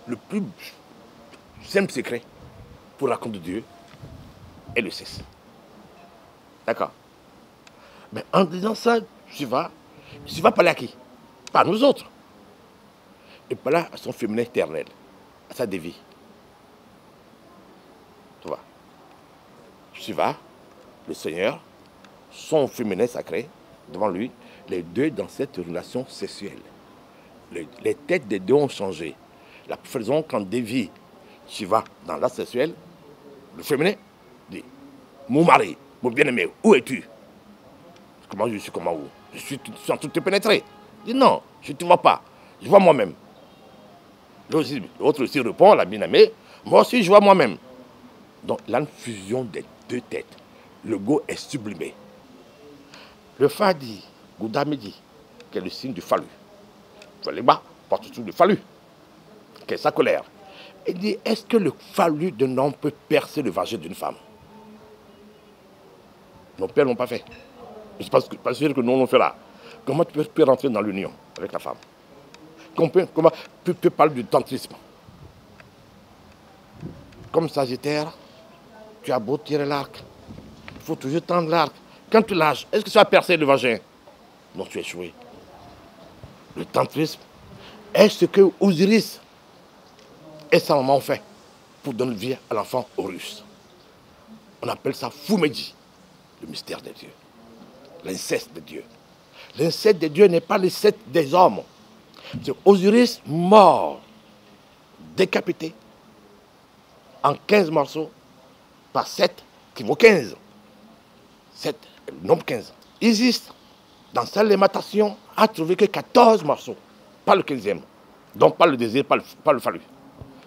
le plus simple secret pour la rencontre de Dieu est le sexe. D'accord? Mais en disant ça, Shiva parler à qui? Pas à nous autres. Il parlait à son féminin éternel, à sa dévie. Tu vois? Shiva, le Seigneur, son féminin sacré, devant lui, les deux dans cette relation sexuelle. Les têtes des deux ont changé. La faisons quand Devi, Shiva, dans l'acte sexuel, le féminin dit, mon mari, mon bien-aimé, où es-tu? Comment je suis, comment où? Je suis en train de te pénétrer. Il dit non, je ne te vois pas, je vois moi-même. L'autre aussi répond, la bien-aimée, moi aussi je vois moi-même. Donc là, une fusion des deux têtes. Le go est sublimé. Le Fa dit, Gouda me dit, qui est le signe du phallu. Les bas portent tout le phallu, qui est sa colère. Il dit, est-ce que le phallu d'un homme peut percer le vagin d'une femme? Nos pères n'ont pas fait. Je ne suis pas sûr que nous l'on fera. Comment tu peux rentrer dans l'union avec la femme? Comment tu peux parler du tantrisme? Comme Sagittaire, tu as beau tirer l'arc, il faut toujours tendre l'arc. Quand tu lâches, est-ce que ça va percer le vagin? Non, tu es échoué. Le tantrisme est ce que Osiris et sa maman ont fait pour donner vie à l'enfant Horus. On appelle ça Fumeji, le mystère de Dieu, l'inceste de Dieu. L'inceste de Dieu n'est pas l'inceste des hommes. C'est Osiris mort, décapité, en 15 morceaux, par 7, qui vaut 15. 7, le nombre 15. Isis, dans sa lématation, a trouvé que 14 morceaux, pas le 15e. Donc pas le désir, pas le phallu.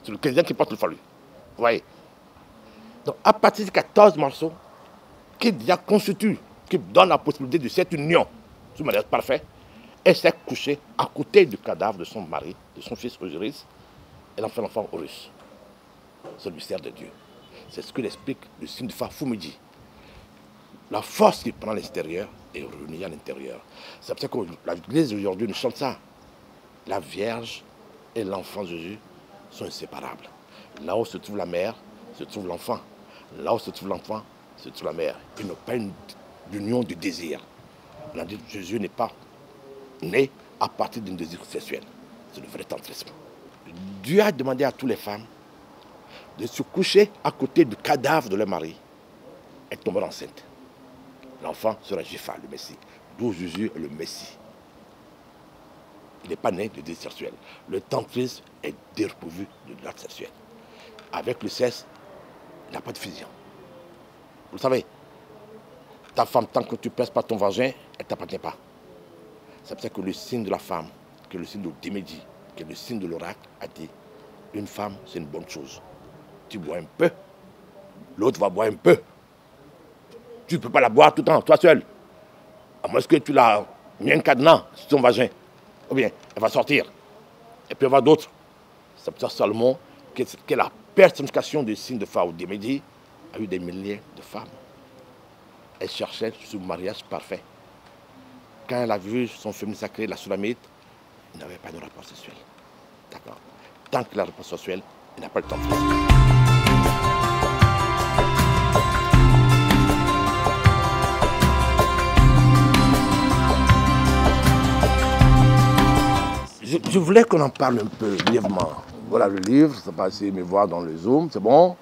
C'est le 15e qui porte le phallu. Vous voyez? Donc à partir de 14 morceaux, qui déjà constituent, qui donnent la possibilité de cette union, sous manière parfaite, elle s'est couchée à côté du cadavre de son mari, de son fils Osiris, et l'enfant Horus. C'est le mystère de Dieu. C'est ce que l'explique le signe de Fa Fumeji. La force qui prend à l'extérieur est réunie à l'intérieur. C'est pour ça que l'Église aujourd'hui nous chante ça. La Vierge et l'enfant Jésus sont inséparables. Là où se trouve la mère, se trouve l'enfant. Là où se trouve l'enfant, se trouve la mère. Ils n'ont pas une union de désir. On a dit que Jésus n'est pas né à partir d'un désir sexuel. C'est le vrai tantrisme. Dieu a demandé à toutes les femmes de se coucher à côté du cadavre de leur mari et tomber enceinte. L'enfant sera Jépha, le Messie. D'où Jésus est le Messie. Il n'est pas né de désir sexuel. Le tantrisme est dépourvu de l'acte sexuel. Avec le sexe, il n'y a pas de fusion. Vous le savez, ta femme, tant que tu ne pèses pas ton vagin, elle ne t'appartient pas. C'est pour ça que le signe de la femme, que le signe de Démédie, que le signe de l'oracle, a dit, une femme, c'est une bonne chose. Tu bois un peu, l'autre va boire un peu. Tu ne peux pas la boire tout le temps, toi seul. À moins que tu l'as mis un cadenas sur ton vagin. Ou bien, elle va sortir. Et puis il y aura d'autres. C'est pour ça que Salomon, qui est la personnification du signe de Fa ou Démédie, a eu des milliers de femmes. Elle cherchait ce mariage parfait. Quand elle a vu son féminin sacré, la Sulamite, il n'avait pas de rapport sexuel. D'accord. Tant qu'il a le rapport sexuel, il n'a pas le temps de faire. Je voulais qu'on en parle un peu brièvement. Voilà le livre, ça va essayer de me voir dans le Zoom, c'est bon.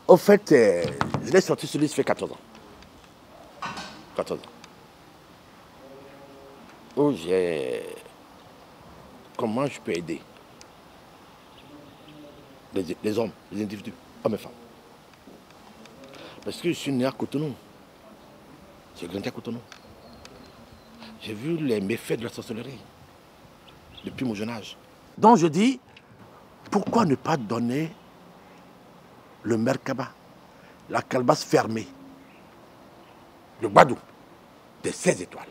Au fait, je l'ai sorti ce livre, ça fait 14 ans. 14 ans. Où j'ai... Comment je peux aider les hommes, les individus, hommes et femmes. Parce que je suis né à Cotonou. J'ai grandi à Cotonou. J'ai vu les méfaits de la sorcellerie depuis mon jeune âge. Donc je dis, pourquoi ne pas donner le Merkaba, la calebasse fermée, le Badou, des 16 étoiles,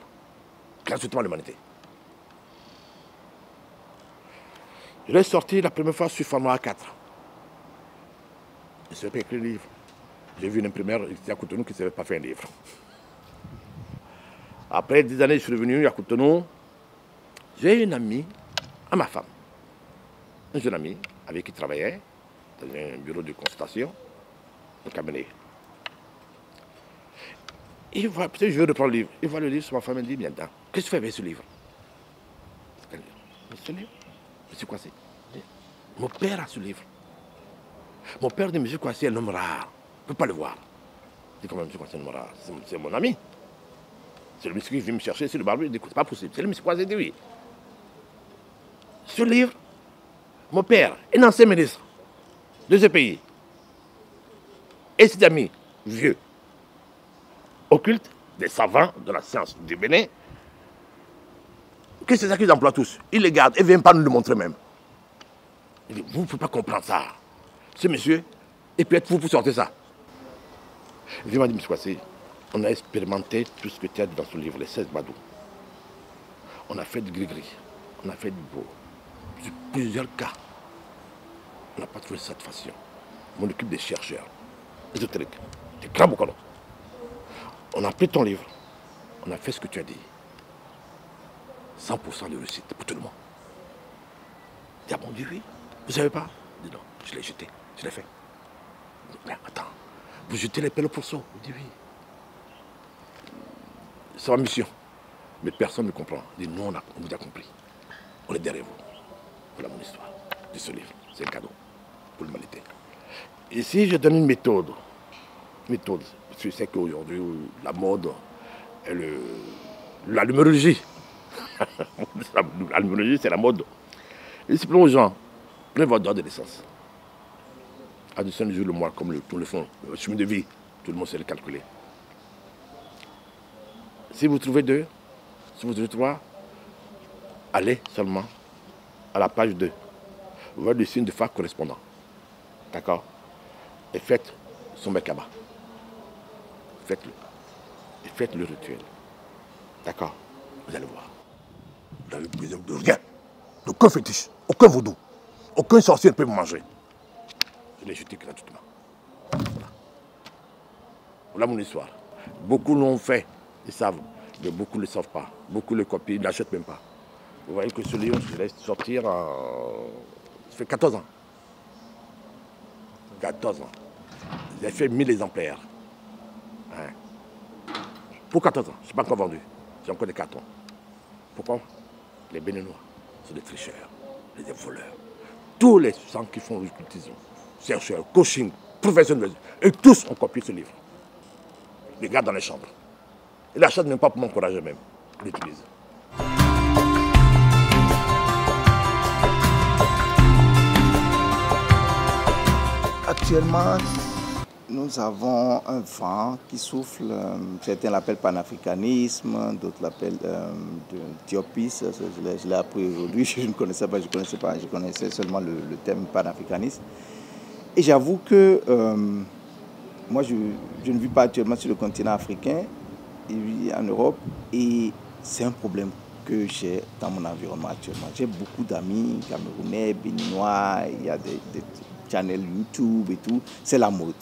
gratuitement à l'humanité. Je l'ai sorti la première fois sur format A4. Je ne savais pas écrire le livre. J'ai vu une imprimeur ici à Cotonou qui ne savait pas faire un livre. Après 10 années, je suis revenu à Cotonou. J'ai une amie à ma femme. Un jeune ami avec qui il travaillait dans un bureau de consultation, un cabinet. Il voit, peut-être je veux reprendre le livre. Il voit le livre sur ma femme et dit, bien, qu'est-ce que tu fais avec ce livre? Ce livre? Monsieur Kouassi. Mon père a ce livre. Mon père dit, Monsieur Kouassi est un homme rare. Je ne peux pas le voir. Je dis, comment Monsieur Kouassi est un homme rare? C'est mon ami. C'est le monsieur qui vient me chercher sur le barbu. Il dit, c'est pas possible. C'est le monsieur Kouassi, il dit oui. Ce livre, mon père, un ancien ministre de ce pays, et ses amis vieux, occultes, des savants de la science du Bénin, que c'est ça qu'ils emploient tous. Ils les gardent et ne viennent pas nous le montrer même. Il dit, vous ne pouvez pas comprendre ça. Ce monsieur, et peut-être vous pour sortir ça. Il m'a dit, monsieur Kouassi, on a expérimenté tout ce que tu as dit dans ce livre, les 16 badous. On a fait du gris-gris, on a fait du beau. Sur plusieurs cas, on n'a pas trouvé satisfaction. On occupe des chercheurs, ésotériques, des grands boucanons. On a pris ton livre, on a fait ce que tu as dit. 100% de réussite pour tout le monde. Il dit, ah bon, dit oui. Vous ne savez pas? Il dit non, je l'ai jeté, je l'ai fait. Il dit, mais attends, vous jetez les pelles au pourceau? Il dit oui. C'est ma mission. Mais personne ne comprend. Il dit, nous, on vous a compris. On est derrière vous. Voilà mon histoire de ce livre. C'est un cadeau pour l'humanité. Ici, je donne une méthode. Méthode. Parce que je sais qu'aujourd'hui, la mode, la numérologie. La numérologie, c'est la mode. Et c'est aux gens, prenez votre dose de l'essence. Additionnez le jour, le mois, comme tout le fond. Le chemin de vie, tout le monde sait le calculer. Si vous trouvez 2, si vous trouvez 3, allez seulement à la page 2. Vous voyez le signe de phare correspondant. D'accord? Et faites son Merkaba. Faites-le. Et faites le rituel. D'accord? Vous allez voir. Vous n'avez besoin de rien. D'aucun fétiche, aucun vaudou. Aucun sorcier ne peut vous manger. Je l'ai jeté gratuitement. Voilà. Voilà mon histoire. Beaucoup l'ont fait, ils savent. Mais beaucoup ne le savent pas. Beaucoup le copient, ils ne l'achètent même pas. Vous voyez que ce livre, je laisse sortir ça fait 14 ans. 14 ans. J'ai fait 1000 exemplaires. Hein. Pour 14 ans. Je ne suis pas encore vendu. J'ai encore des cartons. Pourquoi? Les Béninois sont des tricheurs, des voleurs. Tous les gens qui font l'occultisme, chercheurs, coaching, professionnels, et tous ont copié ce livre. Les gars dans les chambres. Ils l'achètent même pas pour m'encourager même. Ils l'utilisent. Actuellement, nous avons un vent qui souffle, certains l'appellent panafricanisme, d'autres l'appellent diopis, je l'ai appris aujourd'hui, je ne connaissais pas, je connaissais seulement le terme panafricanisme. Et j'avoue que moi je ne vis pas actuellement sur le continent africain, je vis en Europe et c'est un problème que j'ai dans mon environnement actuellement. J'ai beaucoup d'amis camerounais, béninois, il y a des channels YouTube et tout, c'est la mode.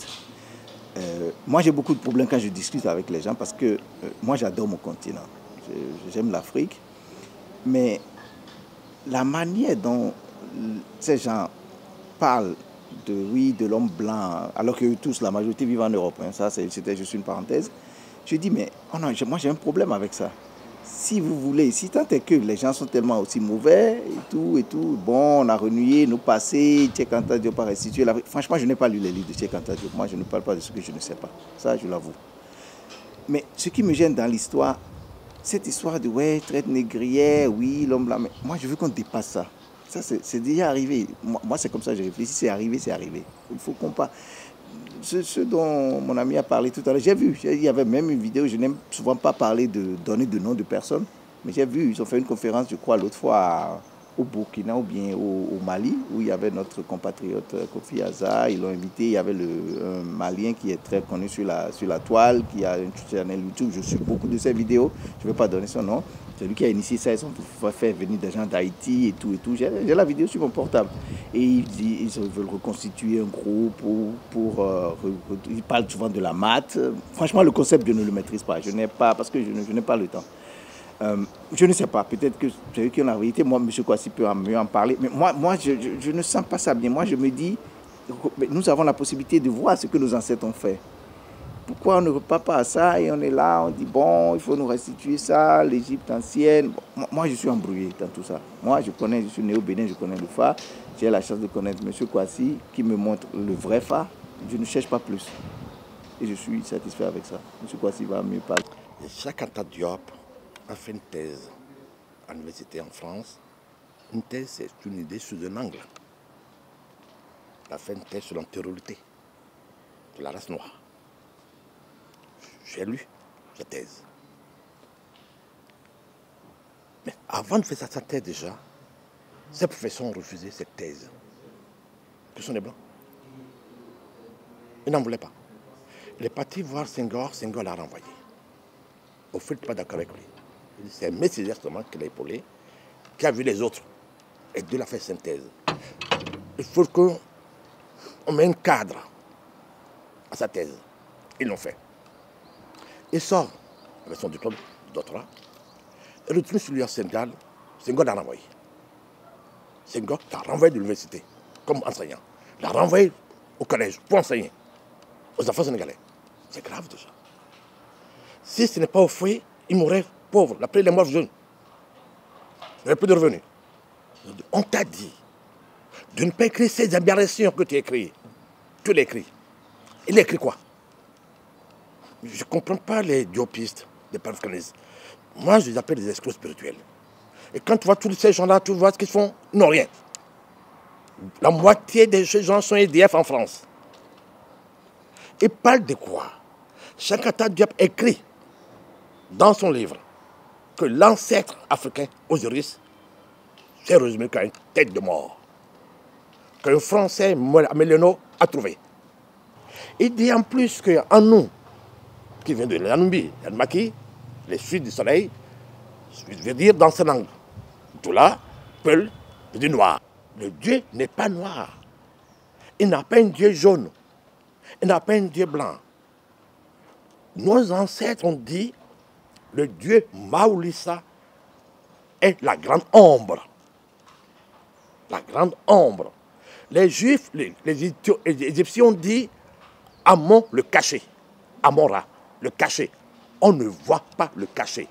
Moi, j'ai beaucoup de problèmes quand je discute avec les gens parce que moi, j'adore mon continent. J'aime l'Afrique. Mais la manière dont ces gens parlent de l'homme blanc, alors que tous, la majorité, vivent en Europe, hein, ça, c'était juste une parenthèse. Je dis, mais oh non, moi, j'ai un problème avec ça. Si vous voulez, si tant est que les gens sont tellement aussi mauvais et tout, bon, on a renoué nos passés, Cheikh Anta Diop a restitué l'Afrique. Franchement, je n'ai pas lu les livres de Cheikh Anta Diop. Moi, je ne parle pas de ce que je ne sais pas. Ça, je l'avoue. Mais ce qui me gêne dans l'histoire, cette histoire de, ouais, traite négrière, oui, l'homme blanc. Mais moi, je veux qu'on dépasse ça. Ça, c'est déjà arrivé. Moi, c'est comme ça que je réfléchis. C'est arrivé, c'est arrivé. Il faut qu'on parle. Ce dont mon ami a parlé tout à l'heure, j'ai vu, il y avait même une vidéo, je n'aime souvent pas parler donner de nom de personnes, mais j'ai vu, ils ont fait une conférence, je crois, l'autre fois au Burkina ou bien au Mali, où il y avait notre compatriote Kofi Aza, ils l'ont invité, il y avait un Malien qui est très connu sur la toile, qui a une chaîne YouTube, je suis beaucoup de ses vidéos, je ne vais pas donner son nom, C'est lui qui a initié ça, ils ont fait venir des gens d'Haïti et tout. J'ai la vidéo sur mon portable. Et ils veulent reconstituer un groupe ils parlent souvent de la maths. Franchement, le concept, je ne le maîtrise pas. Je n'ai pas, parce que je n'ai pas le temps. Je ne sais pas, peut-être que c'est eux qui ont la vérité. Moi, M. Kouassi peut mieux en parler. Mais moi je ne sens pas ça bien. Moi, je me dis, nous avons la possibilité de voir ce que nos ancêtres ont fait. Pourquoi on ne repart pas à ça et on est là, on dit bon, il faut nous restituer ça, l'Égypte ancienne. Bon, moi, je suis embrouillé dans tout ça. Moi, je suis né au Bénin, je connais le phare. J'ai la chance de connaître M. Kouassi qui me montre le vrai phare. Je ne cherche pas plus. Et je suis satisfait avec ça. M. Kouassi va mieux parler. Cheikh Anta Diop a fait une thèse à l'université en France. Une thèse, c'est une idée sous un angle. Il a fait une thèse sur l'antériorité de la race noire. J'ai lu sa thèse. Mais avant de faire sa thèse déjà, ses professeurs ont refusé cette thèse. Que sont les Blancs. Ils n'en voulaient pas. Il est parti voir Senghor, Senghor l'a renvoyé. Au fait, pas d'accord avec lui. C'est un messager justement qui l'a épaulé, qui a vu les autres. Et Dieu l'a fait synthèse. Il faut qu'on mette un cadre à sa thèse. Ils l'ont fait. Il sort avec son diplôme de doctorat. Et retourne sur lui en Sénégal. Senghor l'a renvoyé. Senghor l'a renvoyé de l'université comme enseignant. L'a renvoyé au collège pour enseigner aux enfants sénégalais. C'est grave déjà. Si ce n'est pas au fruit, il mourrait pauvre. Après, il est mort jeune. Il n'avait plus de revenus. On t'a dit de ne pas écrire ces aberrations que tu écris. Tu l'écris. Il écrit quoi? Je ne comprends pas les diopistes, les panafricanistes. Moi, je les appelle des escrocs spirituels. Et quand tu vois tous ces gens-là, tu vois ce qu'ils font? Non, rien. La moitié de ces gens sont EDF en France. Ils parlent de quoi? Cheikh Anta Diop écrit dans son livre que l'ancêtre africain Osiris s'est résumé qu'à une tête de mort. Qu'un Français, Améliano, a trouvé. Il dit en plus qu'en nous, qui vient de l'Anumbi, l'Anmaki, les suites du soleil, je veux dire dans sa langue, Toula, Peul, du noir. Le Dieu n'est pas noir. Il n'a pas un Dieu jaune. Il n'a pas un Dieu blanc. Nos ancêtres ont dit le Dieu Maoulissa est la grande ombre. La grande ombre. Les Juifs, les Égyptiens ont dit Amon le caché. Amon-Ra, le caché. On ne voit pas le caché.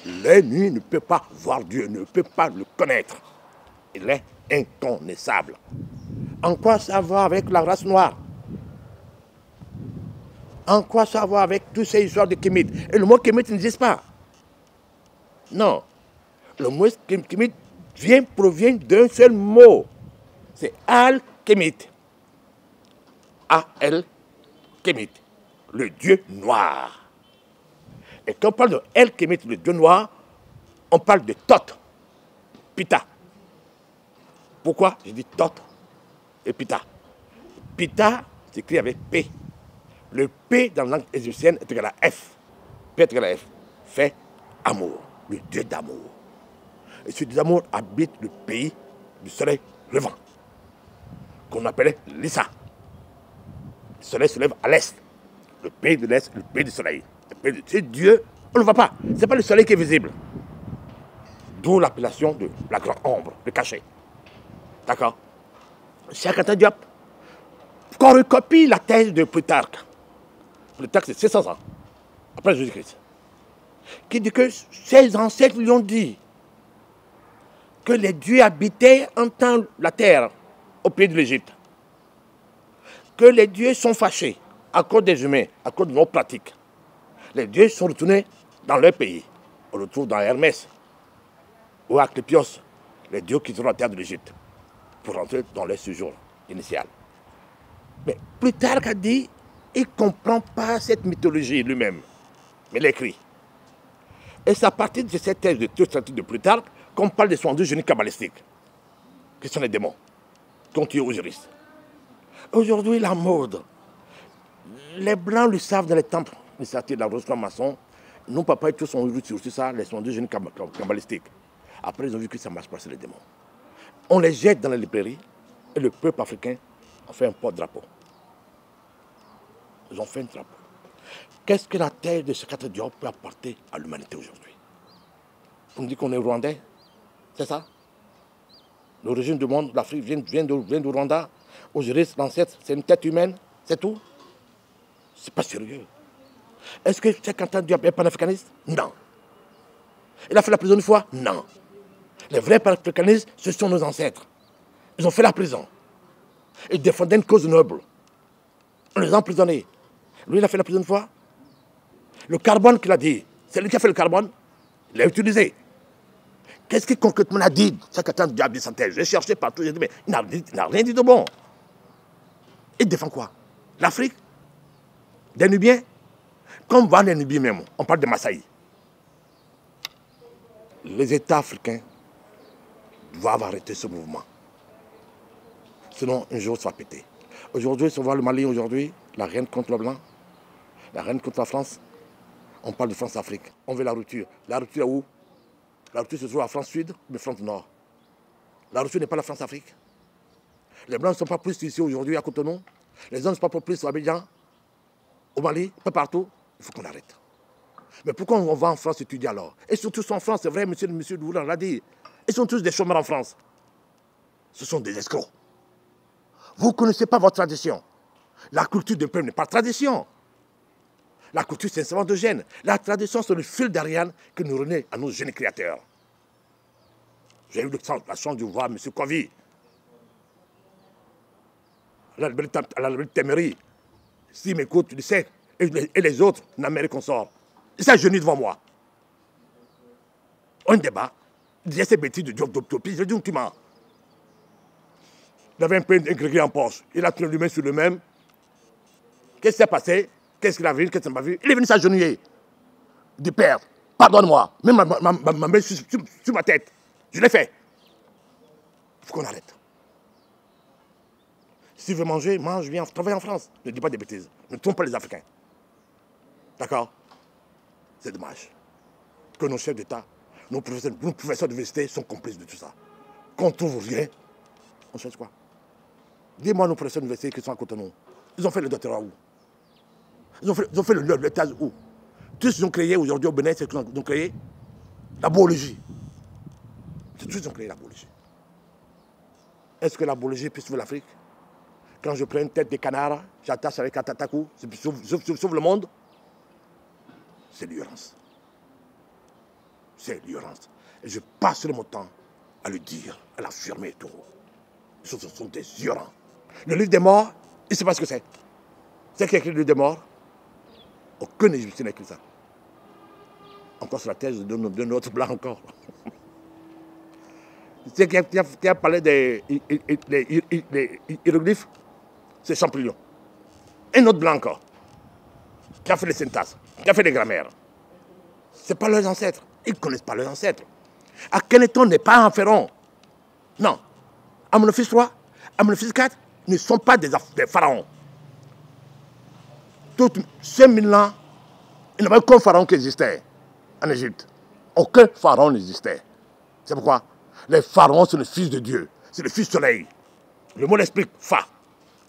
L'ennemi ne peut pas voir Dieu, ne peut pas le connaître. Il est inconnaissable. En quoi ça va avec la race noire? En quoi ça va avec toutes ces histoires de kémites? Et le mot kémite n'existe pas. Non. Le mot kémite provient d'un seul mot. C'est Al-Kémite. Al-Kémite. Le Dieu noir. Et quand on parle de Al-Kémite, le Dieu noir, on parle de Thoth, Pita. Pourquoi j'ai dit Thoth et Pita? Pita s'écrit avec P. Le P dans la langue égyptienne est égal à F. P est égal à F. Fait amour, le Dieu d'amour. Et ce Dieu d'amour habite le pays du soleil levant, qu'on appelait Lissa. Le soleil se lève à l'est. Le pays de l'est, le pays du soleil. C'est Dieu, on ne le voit pas. Ce n'est pas le soleil qui est visible. D'où l'appellation de la grande ombre, le cachet. D'accord? Cheikh Anta Diop, qu'on recopie la thèse de Plutarque. Plutarque, c'est 600 ans après Jésus-Christ. Qui dit que ses ancêtres lui ont dit que les dieux habitaient en temps la terre au pied de l'Égypte. Que les dieux sont fâchés à cause des humains, à cause de nos pratiques. Les dieux sont retournés dans leur pays. On le trouve dans Hermès ou à Clépios, les dieux qui sont la terre de l'Égypte, pour rentrer dans leur séjour initial. Mais Plutarque a dit, il ne comprend pas cette mythologie lui-même, mais il l'écrit. Et c'est à partir de cette thèse de Plutarque qu'on parle des 72 génies kabbalistiques, qui sont les démons, qui ont tué Osiris. Aujourd'hui, la mode, les Blancs le savent dans les temples initiatiques de la rose franc-maçon, Nos papas et tous sont sur ça, les sont deux jeunes cabalistiques. Après, ils ont vu que ça marche pas, c'est les démons. On les jette dans les librairies et le peuple africain a fait un porte-drapeau. Ils ont fait un drapeau. Qu'est-ce que la terre de Cheikh Anta Diop peut apporter à l'humanité aujourd'hui? On dit qu'on est rwandais, c'est ça? L'origine du monde, l'Afrique vient du Rwanda. Aujourd'hui, l'ancêtre, c'est une tête humaine, c'est tout. C'est pas sérieux. Est-ce que Cheikh Anta Diop est panafricaniste? Non. Il a fait la prison une fois? Non. Les vrais panafricanistes, ce sont nos ancêtres. Ils ont fait la prison. Ils défendaient une cause noble. On les a emprisonnés. Lui, il a fait la prison une fois. Le carbone qu'il a dit, c'est lui qui a fait le carbone. Il l'a utilisé. Qu'est-ce qu'il concrètement a dit? Cheikh Anta Diop dit sa thèse. J'ai cherché partout, j'ai dit, mais il n'a rien dit de bon. Il défend quoi? L'Afrique? Des Nubiens? Comme va les Nubiens même, on parle de Massaï. Les États africains doivent arrêter ce mouvement. Sinon, un jour, ça va péter. Aujourd'hui, si on voit le Mali aujourd'hui, la reine contre le blanc, la reine contre la France, on parle de France-Afrique. On veut la rupture. La rupture est où? La rupture se trouve à France-Sud, mais France-Nord. La rupture n'est pas la France-Afrique. Les Blancs ne sont pas plus ici aujourd'hui à Cotonou. Les hommes ne sont pas plus à Abidjan, au Mali, pas partout. Il faut qu'on arrête. Mais pourquoi on va en France étudier alors? Et surtout en France, c'est vrai, monsieur Doulan l'a dit. Ils sont tous des chômeurs en France. Ce sont des escrocs. Vous ne connaissez pas votre tradition. La culture d'un peuple n'est pas tradition. La culture, c'est un savant de gène. La tradition, c'est le fil d'Ariane que nous renaît à nos jeunes créateurs. J'ai eu la chance de voir M. Kovi à la librairie Téméry. S'il m'écoute, tu le sais, et les autres, l'Amérique qu'on sort. Il s'est agenouillé devant moi. On débat. Il disait ces bêtises de Diop d'Optopie. Je dis, tu mens. Il avait un peu d'ingrédients en poche. Il a tenu lui-même sur le même. Qu'est-ce qui s'est passé? Qu'est-ce qu'il a vu? Qu'est-ce qu'il n'a pas vu? Il est venu s'agenouiller. Il dit, père, pardonne-moi. Même ma main sur ma tête. Je l'ai fait. Il faut qu'on arrête. Si tu veux manger, mange, viens, travaille en France. Ne dis pas des bêtises. Ne trompe pas les Africains. D'accord? C'est dommage que nos chefs d'État, nos professeurs d'université sont complices de tout ça. Quand on trouve rien, on cherche quoi? Dis-moi nos professeurs d'université qui sont à Cotonou. Ils ont fait le doctorat où? Ils ont fait le thèse où? Tous ils ont créé aujourd'hui au Bénin, c'est qu'ils ont créé la biologie. C'est tous ils ont créé la biologie. Est-ce que la biologie peut sauver l'Afrique? Quand je prends une tête de canard, j'attache avec un tatakou, sauve le monde. C'est l'ignorance. C'est l'ignorance. Et je passe mon temps à le dire, à l'affirmer et tout. Ce sont des ignorants. Le livre des morts, il ne sait pas ce que c'est. C'est qui a écrit le livre des morts? Aucun Égyptien n'a écrit ça. Encore sur la thèse d'un autre blanc encore. C'est qui a parlé des hiéroglyphes? C'est Champollion. Un autre blanc encore. Qui a fait les syntaxes, qui a fait les grammaires. Ce n'est pas leurs ancêtres. Ils ne connaissent pas leurs ancêtres. Akhenaton n'est pas un pharaon. Non. Amenophis III, Amenophis IV ne sont pas des pharaons. Toutes 5000 ans, il n'y avait aucun pharaon qui existait en Égypte. Aucun pharaon n'existait. C'est pourquoi les pharaons sont le fils de Dieu. C'est le fils soleil. Le mot l'explique. Fa,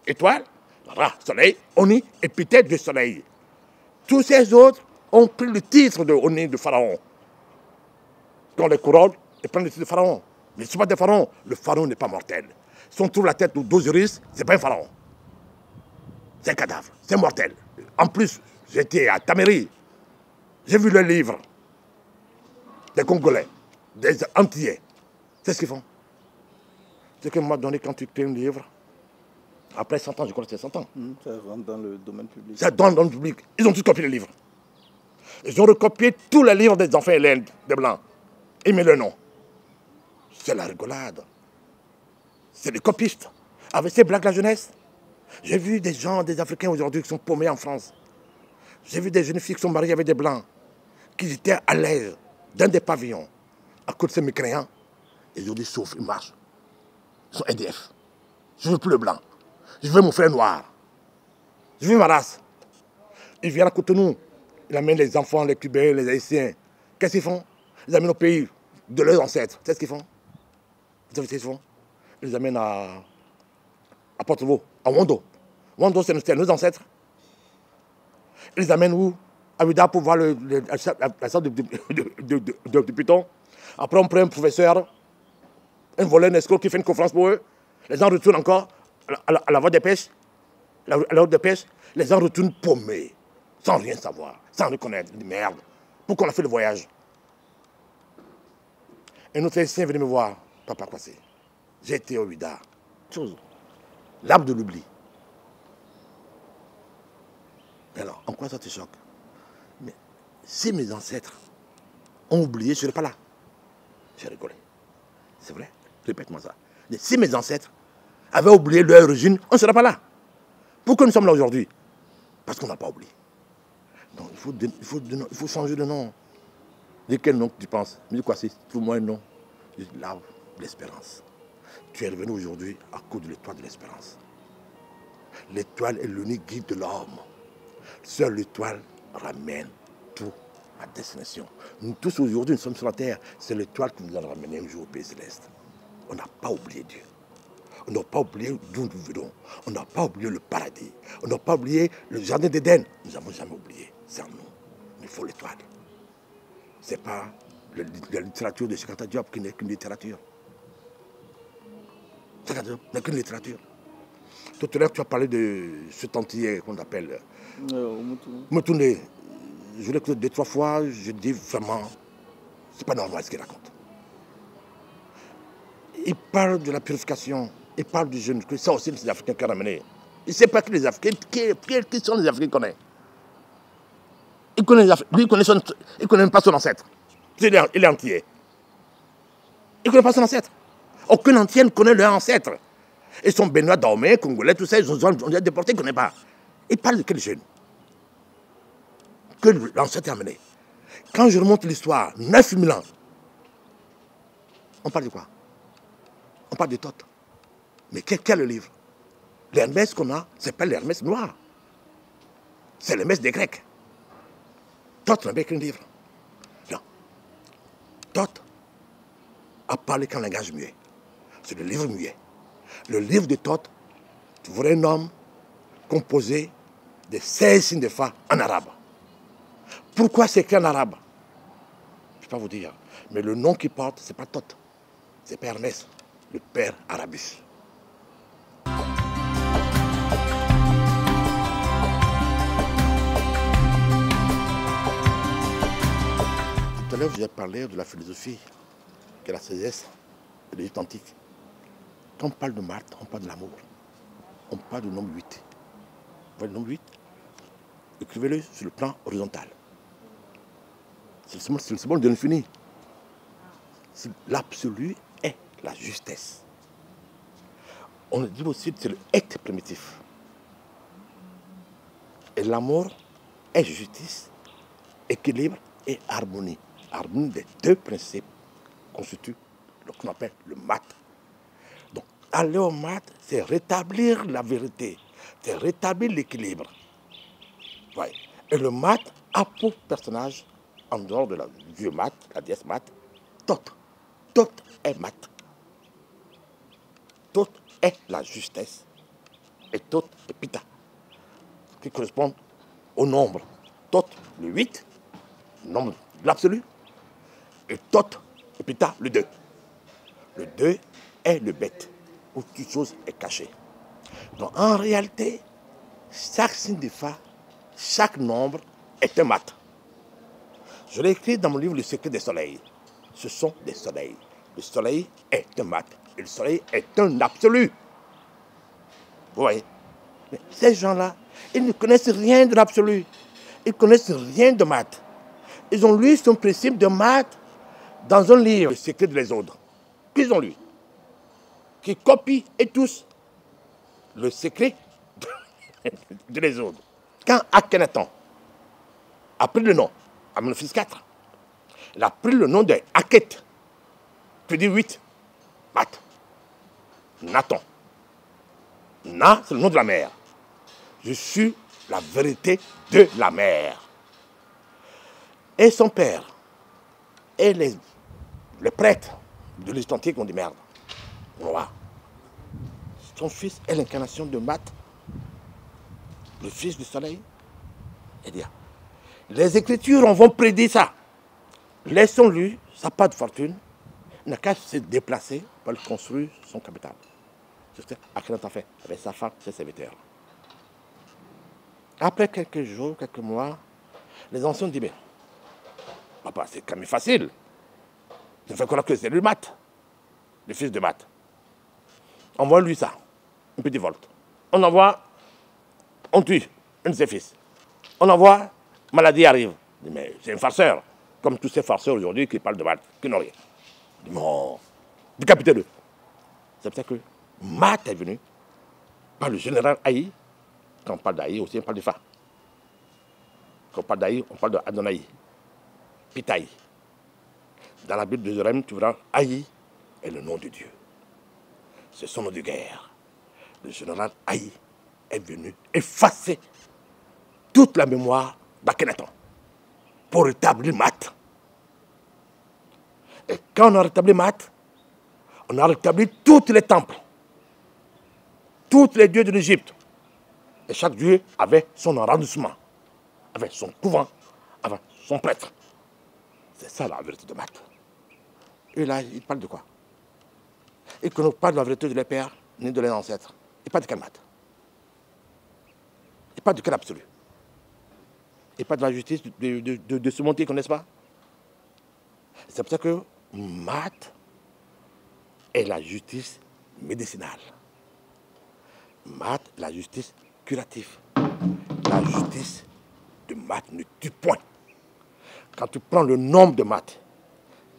étoile, Ra, soleil, Oni, épithète de soleil. Tous ces autres ont pris le titre de Oni, de pharaon. Quand les couronnes, ils prennent le titre de pharaon. Mais ce ne sont pas des pharaons. Le pharaon n'est pas mortel. Si on trouve la tête d'Osiris, ce n'est pas un pharaon. C'est un cadavre. C'est mortel. En plus, j'étais à Téméry. J'ai vu le livre des Congolais, des Antillais. C'est ce qu'ils font. C'est qu'à un moment donné, quand tu crées un livre, après 100 ans, je crois que c'est 100 ans. Ça rentre dans le domaine public. Ça rentre dans le public. Ils ont tous copié le livre. Ils ont recopié tous les livres des enfants hélènes, des Blancs. Ils mettent le nom. C'est la rigolade. C'est des copistes. Avec ces blagues la jeunesse. J'ai vu des gens, des Africains aujourd'hui qui sont paumés en France. J'ai vu des jeunes filles qui sont mariées avec des Blancs, qui étaient à l'aise dans des pavillons. À cause de ces mécréants, ils ont dit sauf, ils marchent. Ils sont EDF. Je ne veux plus le blanc. Je veux mon frère noir. Je veux ma race. Ils viennent à Cotonou. Ils amènent les enfants, les Cubains, les Haïtiens. Qu'est-ce qu'ils font? Ils amènent au pays de leurs ancêtres. C'est ce qu'ils font. Vous savez ce qu'ils font? Ils les amènent à Porto-Novo, à Wando. Wando, c'est nos ancêtres. Ils les amènent où? À Ouida pour voir la salle de Python. Après, on prend un professeur, un voleur, un escroc qui fait une conférence pour eux. Les gens retournent encore à la voie des pêches. À la route de pêche, les gens retournent paumés, sans rien savoir, sans reconnaître. Ils disent merde, pourquoi on a fait le voyage? Un autre Haïtien est venu me voir, Papa Kwasi. J'ai été au Ouida. Chose. L'arbre de l'oubli. Alors, en quoi ça te choque? Mais si mes ancêtres ont oublié, je ne serais pas là. J'ai rigolé. C'est vrai? Répète-moi ça. Mais si mes ancêtres avaient oublié leur origine, on ne serait pas là. Pourquoi nous sommes là aujourd'hui? Parce qu'on n'a pas oublié. Donc il faut changer de nom. De quel nom tu penses? Mais de quoi c'est? Trouve-moi un nom. L'arbre de l'espérance. Tu es revenu aujourd'hui à cause de l'étoile de l'espérance. L'étoile est l'unique guide de l'homme. Seule l'étoile ramène tout à destination. Nous tous aujourd'hui, nous sommes sur la terre. C'est l'étoile qui nous a ramené un jour au pays céleste. On n'a pas oublié Dieu. On n'a pas oublié d'où nous venons. On n'a pas oublié le paradis. On n'a pas oublié le jardin d'Éden. Nous n'avons jamais oublié. C'est en nous. Il faut l'étoile. Ce n'est pas la littérature de Cheikh Anta Diop qui n'est qu'une littérature. Cheikh Anta Diop n'est qu'une littérature. Tout à l'heure, tu as parlé de ce Antillais qu'on appelle Moutoundé. Je l'ai écouté 2-3 fois. Je dis vraiment, c'est pas normal ce qu'il raconte. Il parle de la purification. Il parle du jeûne, que ça aussi, les Africains qui ont ramené. Il ne sait pas qui les Africains, qui sont les Africains qu'il connaît. Il connaît les Africains. Lui, il ne connaît même pas son ancêtre. Il est entier. Il ne connaît pas son ancêtre. Aucun entier ne connaît leur ancêtre. Ils sont Béninois, Dahomey, Congolais, tout ça, ils ont déportés, ils ne connaissent pas. Il parle de quel jeûne? Que l'ancêtre a amené. Quand je remonte l'histoire, 9000 ans, on parle de quoi? On parle de Thoth. Mais quel est le livre? L'Hermès qu'on a, ce n'est pas l'Hermès noir. C'est l'Hermès des Grecs. Thoth n'a pas écrit un livre. Non. Thoth a parlé qu'en langage muet. C'est le livre muet. Le livre de Thoth, tu vois un homme composé de 16 signes de Fa en arabe. Pourquoi c'est écrit en arabe? Je ne peux pas vous dire. Mais le nom qui porte, ce n'est pas Thoth. C'est Père Hermès, le Père Arabus. Tout à l'heure, j'ai parlé de la philosophie, qui est la sagesse de l'Égypte antique. Quand on parle de Marthe, on parle de l'amour. On parle du nombre 8. Vous voyez le nombre 8? Écrivez-le sur le plan horizontal. C'est le symbole de l'infini. L'absolu est la justesse. On dit aussi que c'est le être primitif. Et l'amour est justice, équilibre et harmonie. Harmonie des deux principes constitue ce qu'on appelle le mat. Donc, aller au mat, c'est rétablir la vérité, c'est rétablir l'équilibre. Ouais. Et le mat a pour personnage, en dehors de la vieux mat, la déesse mat, Thoth. Thoth est mat. Thoth est la justesse. Et Thoth est Pita, qui correspond au nombre. Thoth, le 8, le nombre de l'absolu. Et Thoth et Pita, le 2. Le 2 est le bête, où toute chose est cachée. Donc en réalité, chaque signe de Fa, chaque nombre est un mat. Je l'ai écrit dans mon livre Le secret des soleils. Ce sont des soleils. Le soleil est un mat. Et le soleil est un absolu. Vous voyez? Mais ces gens-là, ils ne connaissent rien de l'absolu. Ils ne connaissent rien de maths. Ils ont lu son principe de maths dans un livre, Le secret de l'Exode. Qu'ils ont lu. Qui copient et tous le secret de l'Exode. Quand Akhenaton a pris le nom, en 1904, il a pris le nom de Akhet, qui dit 8, maths. Nathan. Na, c'est le nom de la mer. Je suis la vérité de la mer. Et son père, et les prêtres de l'Égypte antique ont dit merde. Voilà. Son fils est l'incarnation de Math, le fils du soleil. Et dire, les Écritures vont prédire ça. Laissons-lui, ça n'a pas de fortune, il n'a qu'à se déplacer pour construire son capital. C'est à quel temps fait avec sa femme, ses serviteurs. Après quelques jours, quelques mois, les anciens disent, mais papa, c'est quand même facile. Je fais croire que c'est lui Math, le fils de Math. Envoie-lui ça, une petite volte. On envoie, on tue un de ses fils. On envoie, maladie arrive. Mais c'est un farceur, comme tous ces farceurs aujourd'hui qui parlent de Math, qui n'ont rien. Non, décapitez-le. C'est pour ça que Math est venu par le général Haï. Quand on parle d'Haï aussi, on parle de Fa. Quand on parle d'Haï, on parle d'Adonai. Pitaï. Dans la Bible de Jérémie, tu verras Haï est le nom de Dieu. C'est son nom de guerre. Le général Haï est venu effacer toute la mémoire d'Akhenaton pour rétablir Math. Et quand on a rétabli Math, on a rétabli tous les temples, tous les dieux de l'Égypte. Et chaque dieu avait son arrondissement, avait son couvent, avait son prêtre. C'est ça la vérité de Math. Et là, il parle de quoi? Il ne connaît pas de la vérité de leurs pères, ni de leurs ancêtres. Il parle de quel Math? Il parle de quel absolu? Il parle de la justice de ce monde qu'ils ne connaissent pas. C'est pour ça que Math est la justice médicinale. Math, la justice curative. La justice de Math ne tue point. Quand tu prends le nombre de Math,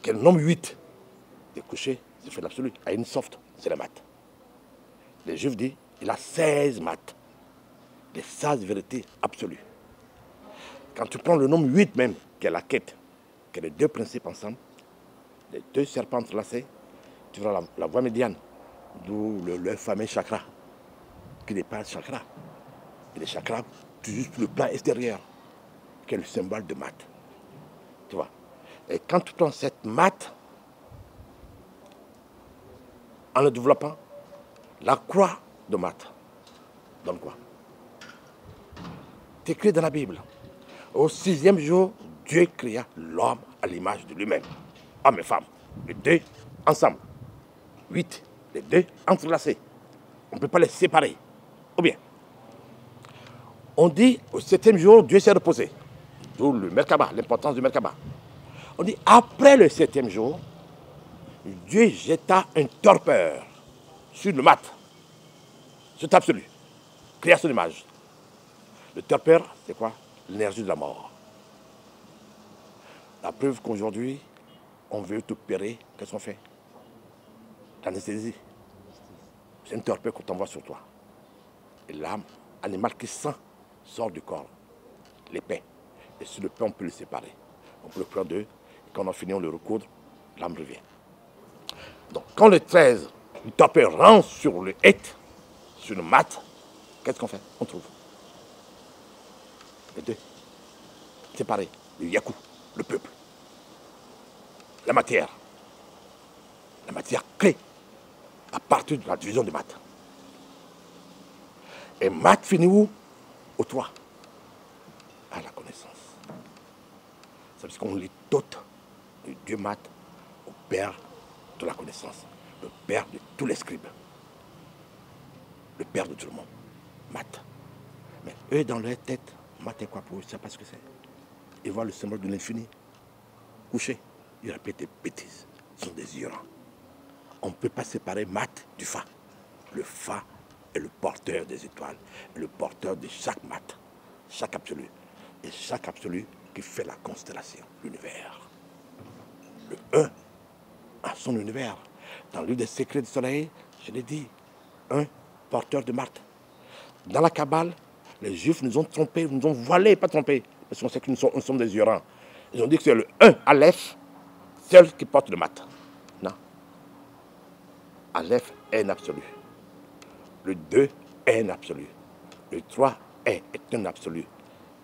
qui est le nombre 8, des couchés, c'est fait l'absolu. À une soft, c'est la Math. Les Juifs disent il a 16 Math. Les 16 vérités absolues. Quand tu prends le nombre 8 même, qui est la quête, qui est les deux principes ensemble, les deux serpents entrelacés, tu verras la voie médiane, d'où le fameux chakra, qui n'est pas un chakra. Et les chakras, tu juste le plan extérieur, qui est le symbole de Math. Tu vois. Et quand tu prends cette Math, en le développant, la croix de Math donne quoi? C'est écrit dans la Bible. Au 6e jour, Dieu créa l'homme à l'image de lui-même. Hommes et femmes, les deux ensemble. 8, les deux entrelacés. On ne peut pas les séparer. Ou bien, on dit au 7e jour, Dieu s'est reposé. D'où le Merkaba, l'importance du Merkaba. On dit après le 7e jour, Dieu jeta un torpeur sur le Math. C'est absolu. Créa son image. Le torpeur, c'est quoi? L'énergie de la mort. La preuve qu'aujourd'hui, on veut t'opérer, qu'est-ce qu'on fait? L'anesthésie. C'est un torpeur qu'on t'envoie sur toi. Et l'âme, animal qui sent, sort du corps. L'épée. Et sur le pain, on peut le séparer. On peut le prendre deux. Et quand on a fini, on le recoudre, l'âme revient. Donc, quand le 13, le torpeur rentre sur le hêtre, sur le Math, qu'est-ce qu'on fait? On trouve. Les deux. Séparés. Le Yakou, le peuple. La matière. La matière clé à partir de la division de Math. Et Math finit où? Au 3. À la connaissance. C'est parce qu'on lit tout le Dieu Math au Père de la connaissance, le Père de tous les scribes, le Père de tout le monde, Math. Mais eux, dans leur tête, Math est quoi pour eux? Ils ne savent pas ce que c'est. Ils voient le symbole de l'infini couché. Ils répètent des bêtises. Ils sont des ignorants. On ne peut pas séparer Math du Fa. Le Fa est le porteur des étoiles, est le porteur de chaque Math, chaque absolu. Et chaque absolu qui fait la constellation, l'univers. Le 1 a son univers. Dans le livre des secrets du soleil, je l'ai dit, un porteur de Math. Dans la Kabbale, les Juifs nous ont trompés, nous ont voilés, pas trompés, parce qu'on sait que nous sommes des ignorants. Ils ont dit que c'est le 1, Aleph, seul qui porte le Math. Non. Aleph est un absolu. Le 2 est un absolu. Le 3 est un absolu.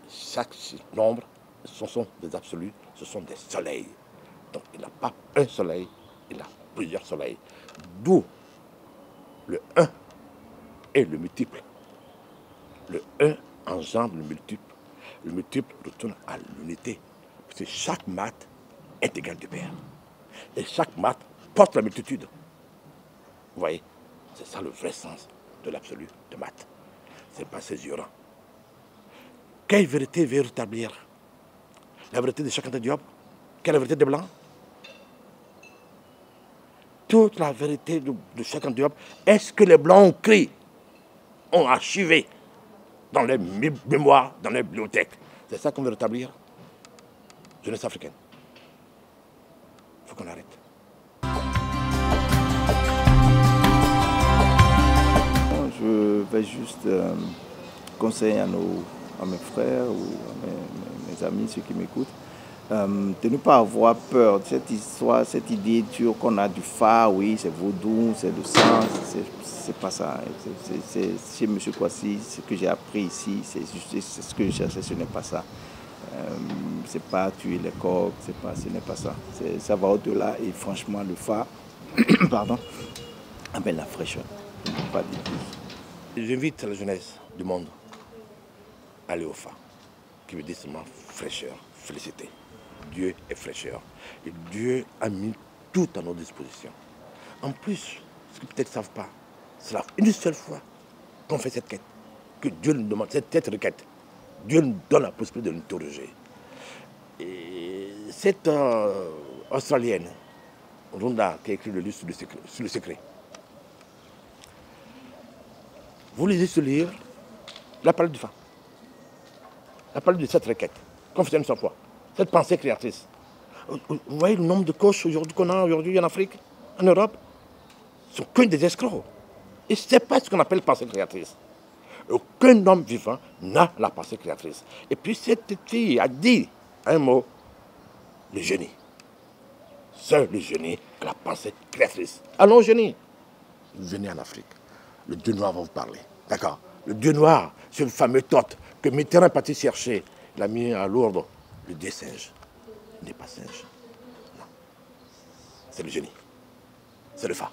Chaque nombre ce sont des absolus, ce sont des soleils. Donc il n'a pas un soleil, il a plusieurs soleils. D'où le 1 et le multiple. Le 1 engendre le multiple retourne à l'unité. Parce que chaque maths est égal du père. Et chaque maths porte la multitude. Vous voyez, c'est ça le vrai sens de l'absolu de maths. C'est pas saisissant. Quelle vérité veut rétablir? La vérité de Cheikh Anta Diop? Quelle est la vérité des Blancs? Toute la vérité de Cheikh Anta Diop, est-ce que les Blancs ont écrit, ont archivé dans les mémoires, dans les bibliothèques? C'est ça qu'on veut rétablir? Jeunesse africaine. Il faut qu'on arrête. Je vais juste conseiller à mes frères ou à mes amis, ceux qui m'écoutent, de ne pas avoir peur de cette histoire, cette idée dure qu'on a du phare, oui, c'est vaudou, c'est le sang, c'est pas ça. C'est chez M. Kouassi, ce que j'ai appris ici, c'est ce que je cherchais, ce n'est pas ça. C'est pas tuer les coqs, ce n'est pas ça. Ça va au-delà et franchement, le phare, pardon, amène la fraîcheur. Pas dire plus. J'invite la jeunesse du monde à aller au phare, qui veut dire seulement fraîcheur, félicité. Dieu est fraîcheur. Et Dieu a mis tout à nos dispositions. En plus, ce que peut-être ne savent pas, c'est une seule fois qu'on fait cette quête, que Dieu nous demande, cette requête. Dieu nous donne la possibilité de nous interroger. Et cette Australienne, Rhonda, qui a écrit le livre sur le secret, vous lisez ce livre, la parole du phare. La parole de cette requête, qu'on fait une seule fois. Cette pensée créatrice. Vous voyez le nombre de coachs qu'on a aujourd'hui en Afrique, en Europe, sont que des escrocs. Et ce n'est pas ce qu'on appelle pensée créatrice. Aucun homme vivant n'a la pensée créatrice. Et puis cette fille a dit un mot, le génie. Seul le génie a la pensée créatrice. Allons génie. Venez en Afrique. Le Dieu noir va vous parler. D'accord? Le Dieu noir, c'est le fameux Thoth que Mitterrand est parti chercher. Il a mis à Lourdes le Dieu singe. Il n'est pas singe. Non. C'est le génie. C'est le phare.